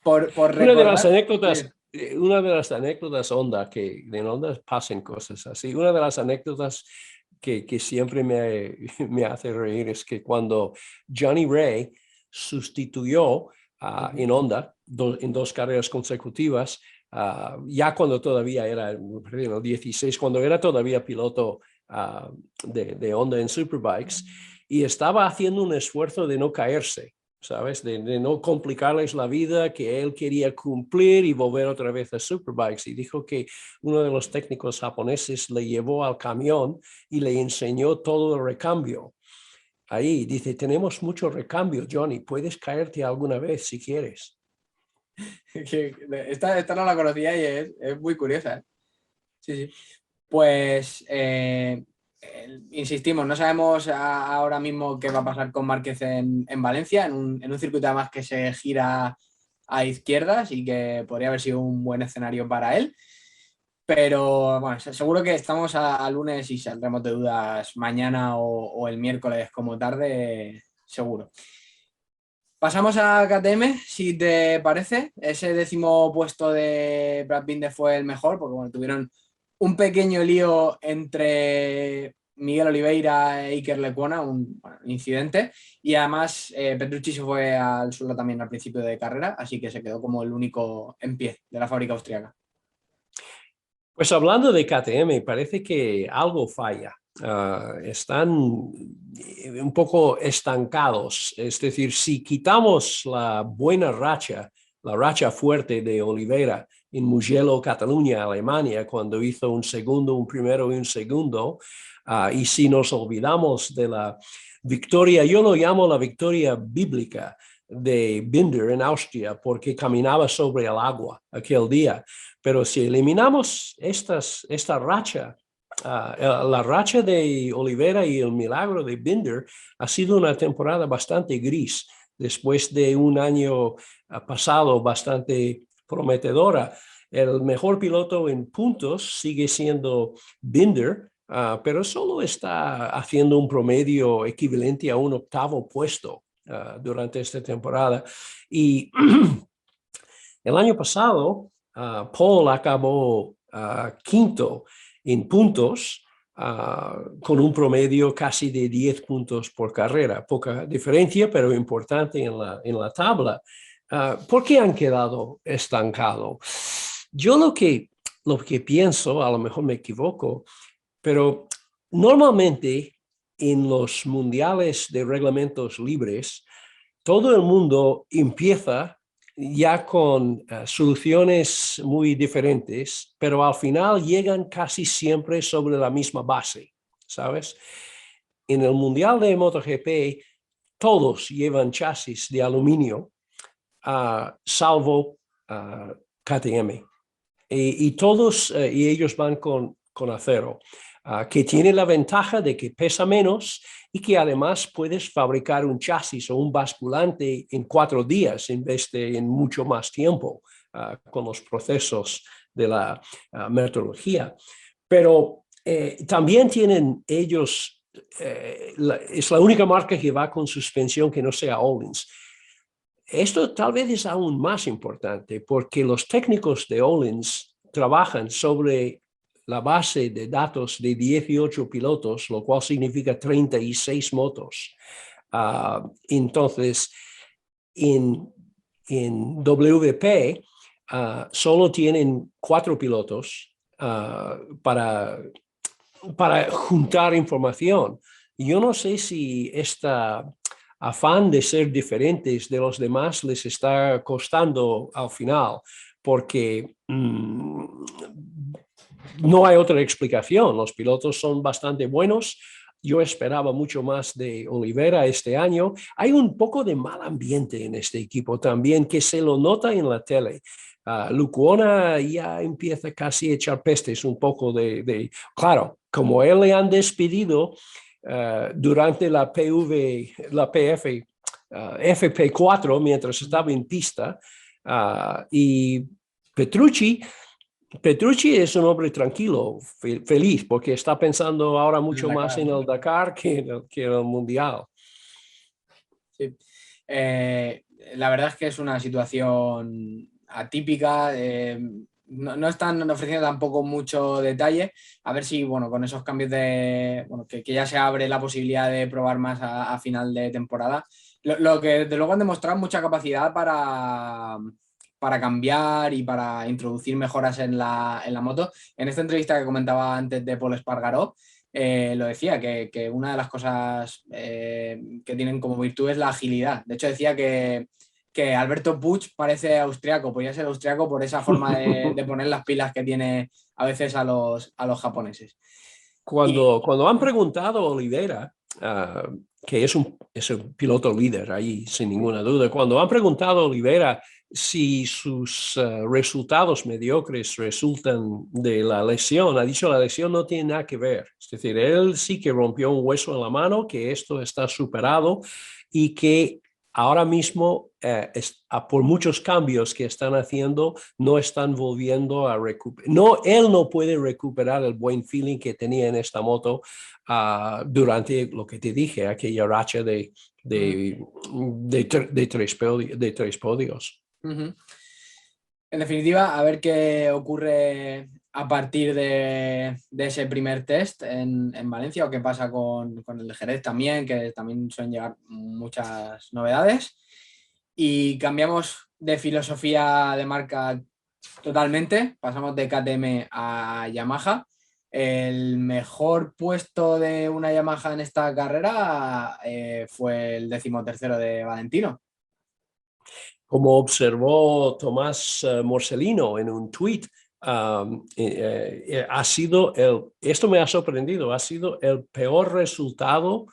Por Una de recordar... las anécdotas, una de las anécdotas Honda, que en Honda pasen cosas así, una de las anécdotas que siempre me hace reír es que cuando Johnny Ray sustituyó en Honda en 2 carreras consecutivas, ya cuando todavía era 16, cuando era todavía piloto de Honda en Superbikes, y estaba haciendo un esfuerzo de no caerse, ¿sabes? De no complicarles la vida, que él quería cumplir y volver otra vez a Superbikes. Y dijo que uno de los técnicos japoneses le llevó al camión y le enseñó todo el recambio. Ahí dice: tenemos mucho recambio, Johnny, puedes caerte alguna vez si quieres. Esta no la conocía y es muy curiosa. Sí, sí. Pues insistimos, no sabemos ahora mismo qué va a pasar con Márquez en Valencia, en un circuito además que se gira a izquierdas y que podría haber sido un buen escenario para él. Pero bueno, seguro que estamos a lunes y saldremos de dudas mañana o el miércoles como tarde, seguro. Pasamos a KTM, si te parece. Ese 10º puesto de Brad Binder fue el mejor, porque bueno, tuvieron un pequeño lío entre Miguel Oliveira e Iker Lecuona, un incidente, y además Petrucci se fue al suelo también al principio de carrera, así que se quedó como el único en pie de la fábrica austríaca. Pues hablando de KTM, parece que algo falla. Están un poco estancados. Es decir, si quitamos la buena racha, la racha fuerte de Oliveira en Mugello, Cataluña, Alemania, cuando hizo un segundo, un primero y un segundo, y si nos olvidamos de la victoria, yo lo llamo la victoria bíblica de Binder en Austria, porque caminaba sobre el agua aquel día. Pero si eliminamos esta racha, la racha de Oliveira y el milagro de Binder, ha sido una temporada bastante gris, después de un año pasado bastante prometedora. El mejor piloto en puntos sigue siendo Binder, pero solo está haciendo un promedio equivalente a un 8º puesto durante esta temporada. Y el año pasado, Paul acabó 5º en puntos, con un promedio casi de 10 puntos por carrera. Poca diferencia, pero importante en la tabla. ¿Por qué han quedado estancados? Yo lo que pienso, a lo mejor me equivoco, pero normalmente en los mundiales de reglamentos libres, todo el mundo empieza ya con soluciones muy diferentes, pero al final llegan casi siempre sobre la misma base, ¿sabes? En el Mundial de MotoGP, todos llevan chasis de aluminio, salvo KTM. Y todos y ellos van con acero, que tiene la ventaja de que pesa menos y que además puedes fabricar un chasis o un basculante en 4 días en vez de en mucho más tiempo con los procesos de la metrología. Pero también tienen ellos, es la única marca que va con suspensión que no sea Öhlins. Esto tal vez es aún más importante porque los técnicos de Öhlins trabajan sobre la base de datos de 18 pilotos, lo cual significa 36 motos. Entonces, en WP solo tienen 4 pilotos para juntar información. Yo no sé si esta afán de ser diferentes de los demás les está costando al final, porque no hay otra explicación. Los pilotos son bastante buenos. Yo esperaba mucho más de Oliveira este año. Hay un poco de mal ambiente en este equipo también, que se lo nota en la tele. Lucuona ya empieza casi a echar pestes un poco Claro, como él le han despedido durante la FP4 mientras estaba en pista, y Petrucci es un hombre tranquilo, feliz, porque está pensando ahora mucho más en el Dakar que en el Mundial. Sí. La verdad es que es una situación atípica. No están ofreciendo tampoco mucho detalle. A ver si, bueno, con esos cambios que ya se abre la posibilidad de probar más a final de temporada. Lo que desde luego han demostrado mucha capacidad para cambiar y para introducir mejoras en la moto. En esta entrevista que comentaba antes de Paul Espargaró, lo decía, que una de las cosas que tienen como virtud es la agilidad. De hecho, decía que Alberto Puig parece austriaco, podría ser austriaco por esa forma de poner las pilas que tiene a veces a los japoneses. Cuando han preguntado a Oliveira, que es un piloto líder ahí, sin ninguna duda, cuando han preguntado a Oliveira si sus resultados mediocres resultan de la lesión, ha dicho la lesión no tiene nada que ver. Es decir, él sí que rompió un hueso en la mano, que esto está superado y que ahora mismo, por muchos cambios que están haciendo, no están volviendo a recuperar. No, él no puede recuperar el buen feeling que tenía en esta moto durante lo que te dije, aquella racha de 3 podios. Uh-huh. En definitiva, a ver qué ocurre a partir de ese primer test en Valencia o qué pasa con el de Jerez también, que también suelen llegar muchas novedades. Y cambiamos de filosofía de marca totalmente, pasamos de KTM a Yamaha. El mejor puesto de una Yamaha en esta carrera fue el 13º de Valentino. Como observó Tomás Morcelino en un tuit, ha sido esto me ha sorprendido, ha sido el peor resultado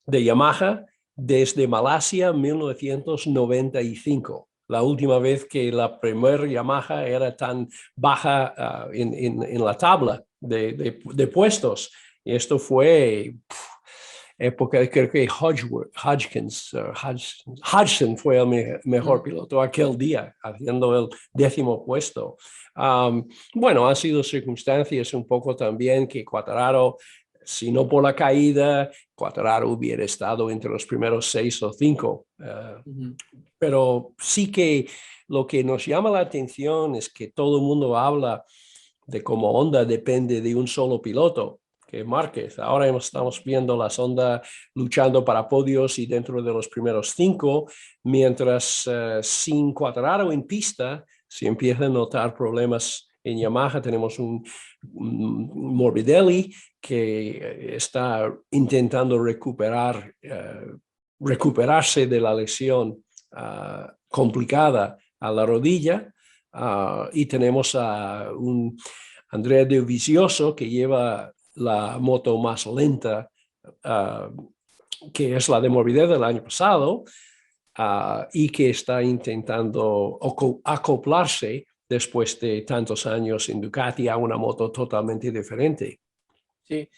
de Yamaha desde Malasia 1995. La última vez que la primera Yamaha era tan baja en la tabla de puestos. Y esto fue época, creo que Hodgson fue el mejor piloto aquel día, haciendo el 10º puesto. Bueno, han sido circunstancias un poco también que Quartararo, si no por la caída, Quartararo hubiera estado entre los primeros 6 o 5. Pero sí que lo que nos llama la atención es que todo el mundo habla de cómo Honda depende de un solo piloto, que Márquez. Ahora estamos viendo las Honda luchando para podios y dentro de los primeros 5, mientras sin Quartararo en pista se empiezan a notar problemas en Yamaha. Tenemos un Morbidelli que está intentando recuperarse de la lesión complicada a la rodilla, y tenemos a un Andrea Dovizioso que lleva la moto más lenta, que es la de Morbidelli del año pasado, y que está intentando acoplarse después de tantos años en Ducati a una moto totalmente diferente. Sí,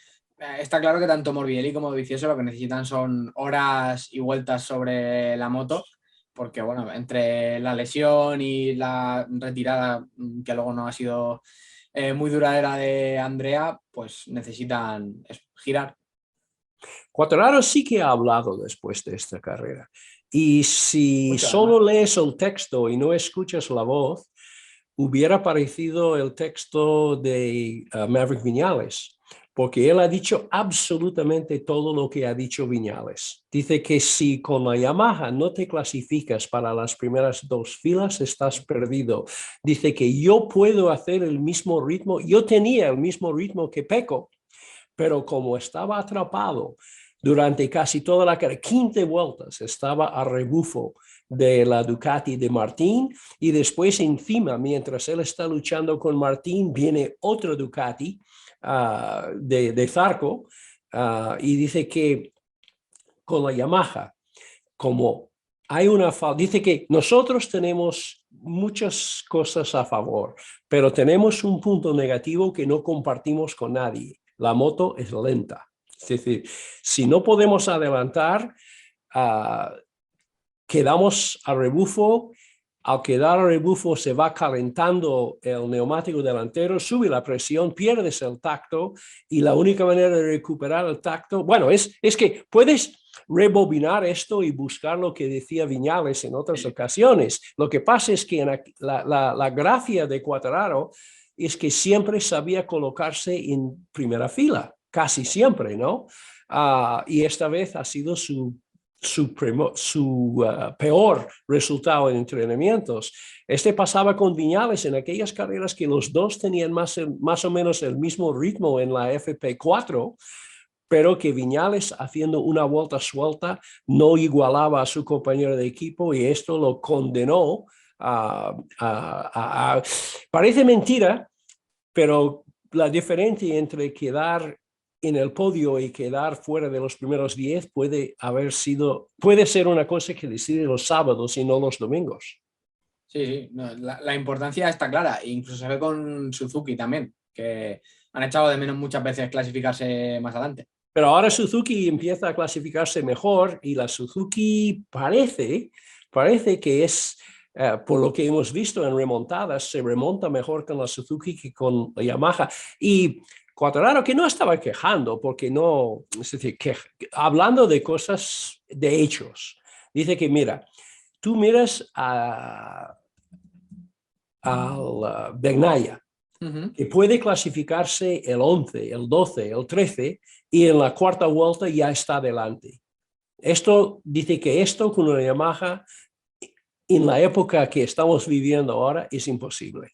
está claro que tanto Morbidelli como Dovizioso lo que necesitan son horas y vueltas sobre la moto, porque bueno, entre la lesión y la retirada, que luego no ha sido muy duradera de Andrea, pues necesitan girar. Quartararo sí que ha hablado después de esta carrera. Y si Mucho solo además. lees el texto y no escuchas la voz, hubiera parecido el texto de Maverick Viñales, porque él ha dicho absolutamente todo lo que ha dicho Viñales. Dice que si con la Yamaha no te clasificas para las primeras dos filas, estás perdido. Dice que yo puedo hacer el mismo ritmo, yo tenía el mismo ritmo que Pecco, pero como estaba atrapado durante casi toda la carrera, 15 vueltas, estaba a rebufo de la Ducati de Martín y después encima, mientras él está luchando con Martín, viene otro Ducati de Zarco y dice que con la Yamaha, como hay una falta, dice que nosotros tenemos muchas cosas a favor, pero tenemos un punto negativo que no compartimos con nadie. La moto es lenta. Es decir, si no podemos adelantar, uh, quedamos a rebufo. Al quedar a rebufo se va calentando el neumático delantero, sube la presión, pierdes el tacto y la única manera de recuperar el tacto, bueno, es que puedes rebobinar esto y buscar lo que decía Viñales en otras ocasiones. Lo que pasa es que en la gracia de Quartararo es que siempre sabía colocarse en primera fila, casi siempre, ¿no? Y esta vez ha sido su peor resultado en entrenamientos. Este pasaba con Viñales en aquellas carreras que los dos tenían más o menos el mismo ritmo en la FP4, pero que Viñales haciendo una vuelta suelta no igualaba a su compañero de equipo y esto lo condenó parece mentira, pero la diferencia entre quedar en el podio y quedar fuera de los primeros 10 puede ser una cosa que decide los sábados y no los domingos. Sí, sí, no, la importancia está clara, incluso se ve con Suzuki también, que han echado de menos muchas veces clasificarse más adelante. Pero ahora Suzuki empieza a clasificarse mejor y la Suzuki parece que es, por lo que hemos visto en remontadas, se remonta mejor con la Suzuki que con la Yamaha. Y Quartararo que no estaba quejando, porque no, es decir, hablando de cosas, de hechos, dice que mira, tú miras al Bagnaia, que puede clasificarse el 11, el 12, el 13 y en la cuarta vuelta ya está adelante. Esto dice que esto con una Yamaha en la época que estamos viviendo ahora es imposible.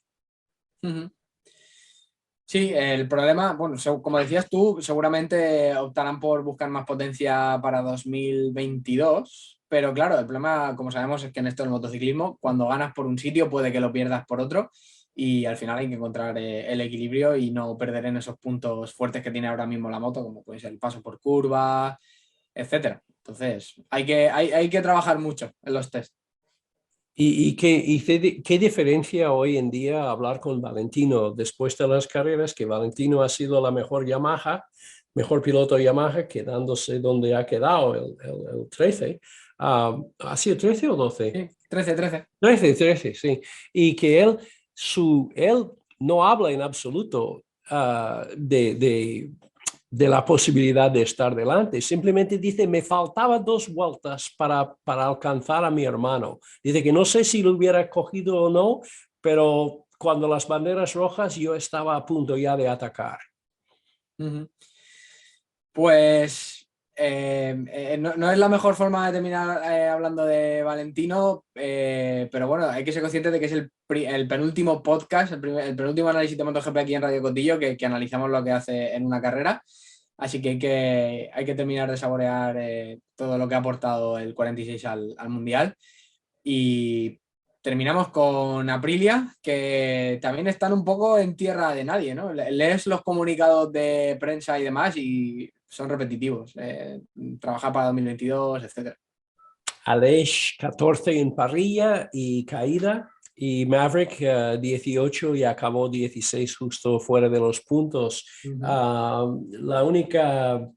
Sí, el problema, bueno, como decías tú, seguramente optarán por buscar más potencia para 2022, pero claro, el problema, como sabemos, es que en esto del motociclismo, cuando ganas por un sitio puede que lo pierdas por otro y al final hay que encontrar el equilibrio y no perder en esos puntos fuertes que tiene ahora mismo la moto, como puede ser el paso por curva, etcétera. Entonces, hay que trabajar mucho en los test. ¿Qué diferencia hoy en día hablar con Valentino después de las carreras? Que Valentino ha sido la mejor Yamaha, mejor piloto Yamaha, quedándose donde ha quedado el 13. ¿Ha sido 13 o 12? Sí, 13. 13, sí. Y que él no habla en absoluto de la posibilidad de estar delante. Simplemente dice, me faltaban 2 vueltas para alcanzar a mi hermano. Dice que no sé si lo hubiera cogido o no, pero cuando las banderas rojas yo estaba a punto ya de atacar. Pues no es la mejor forma de terminar hablando de Valentino, pero bueno, hay que ser consciente de que es el penúltimo podcast, el penúltimo análisis de MotoGP aquí en Radio Cotillo, que analizamos lo que hace en una carrera. Así que hay que terminar de saborear todo lo que ha aportado el 46 al Mundial. Y terminamos con Aprilia, que también están un poco en tierra de nadie, ¿no? Lees los comunicados de prensa y demás y son repetitivos. Trabajar para 2022, etcétera. Aleix 14 en parrilla y caída. Y Maverick 18 y acabó 16 justo fuera de los puntos. La única...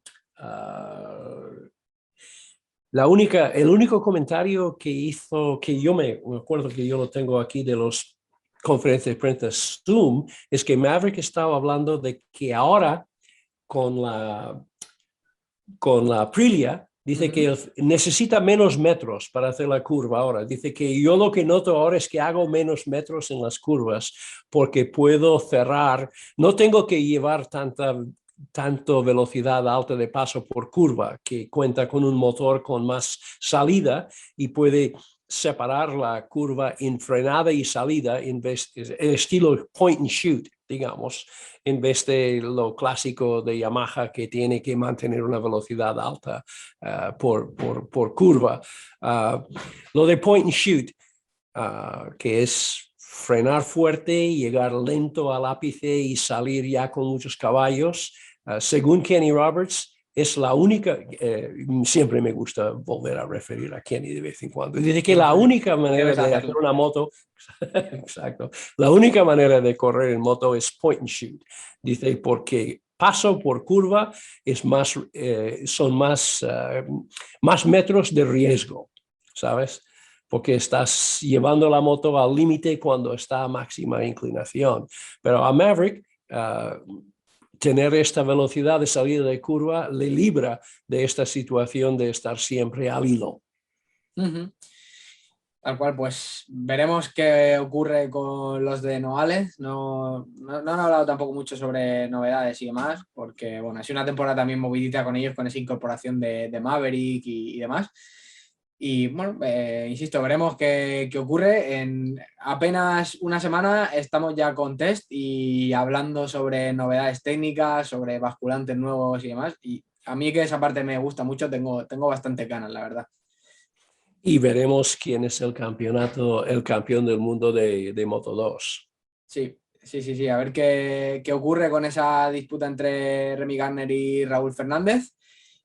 el único comentario que hizo, que yo me acuerdo que yo lo tengo aquí de los conferencias de prensa Zoom, es que Maverick estaba hablando de que ahora con la Aprilia, dice que necesita menos metros para hacer la curva ahora. Dice que yo lo que noto ahora es que hago menos metros en las curvas porque puedo cerrar, no tengo que llevar tanto velocidad alta de paso por curva, que cuenta con un motor con más salida y puede separar la curva en frenada y salida en vez el estilo point and shoot, digamos, en vez de lo clásico de Yamaha que tiene que mantener una velocidad alta por curva. Lo de point and shoot, que es frenar fuerte, llegar lento al ápice y salir ya con muchos caballos. Según Kenny Roberts, es la única, siempre me gusta volver a referir a Kenny de vez en cuando. Dice que la única manera de hacer una moto, exacto, la única manera de correr en moto es point and shoot. Dice porque paso por curva es son más metros de riesgo, ¿sabes? Porque estás llevando la moto al límite cuando está a máxima inclinación. Pero a Maverick, tener esta velocidad de salida de curva le libra de esta situación de estar siempre al hilo. Tal cual, pues veremos qué ocurre con los de Noales. No han hablado tampoco mucho sobre novedades y demás, porque bueno, ha sido una temporada también movidita con ellos, con esa incorporación de Maverick y demás. Y bueno, insisto, veremos qué ocurre. En apenas una semana estamos ya con test y hablando sobre novedades técnicas, sobre basculantes nuevos y demás. Y a mí que esa parte me gusta mucho, tengo bastante ganas, la verdad. Y veremos quién es el campeón del mundo de Moto2. Sí, a ver qué ocurre con esa disputa entre Remy Gardner y Raúl Fernández.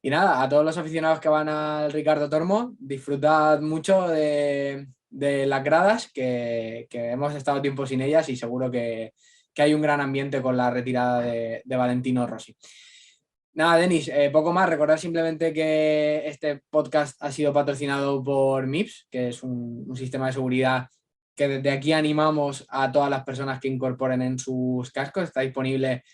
Y nada, a todos los aficionados que van al Ricardo Tormo, disfrutad mucho de las gradas, que hemos estado tiempo sin ellas y seguro que hay un gran ambiente con la retirada de Valentino Rossi. Nada, Denis, poco más. Recordad simplemente que este podcast ha sido patrocinado por MIPS, que es un sistema de seguridad que desde aquí animamos a todas las personas que incorporen en sus cascos. Está disponible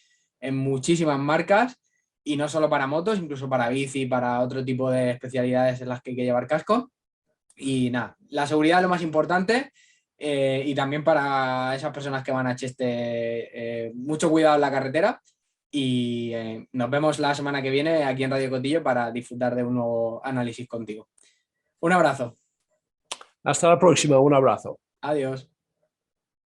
en muchísimas marcas y no solo para motos, incluso para bici, para otro tipo de especialidades en las que hay que llevar casco. Y nada, la seguridad es lo más importante y también para esas personas que van a Cheste, mucho cuidado en la carretera y nos vemos la semana que viene aquí en Radio Cotillo para disfrutar de un nuevo análisis contigo. Un abrazo. Hasta la próxima, un abrazo. Adiós.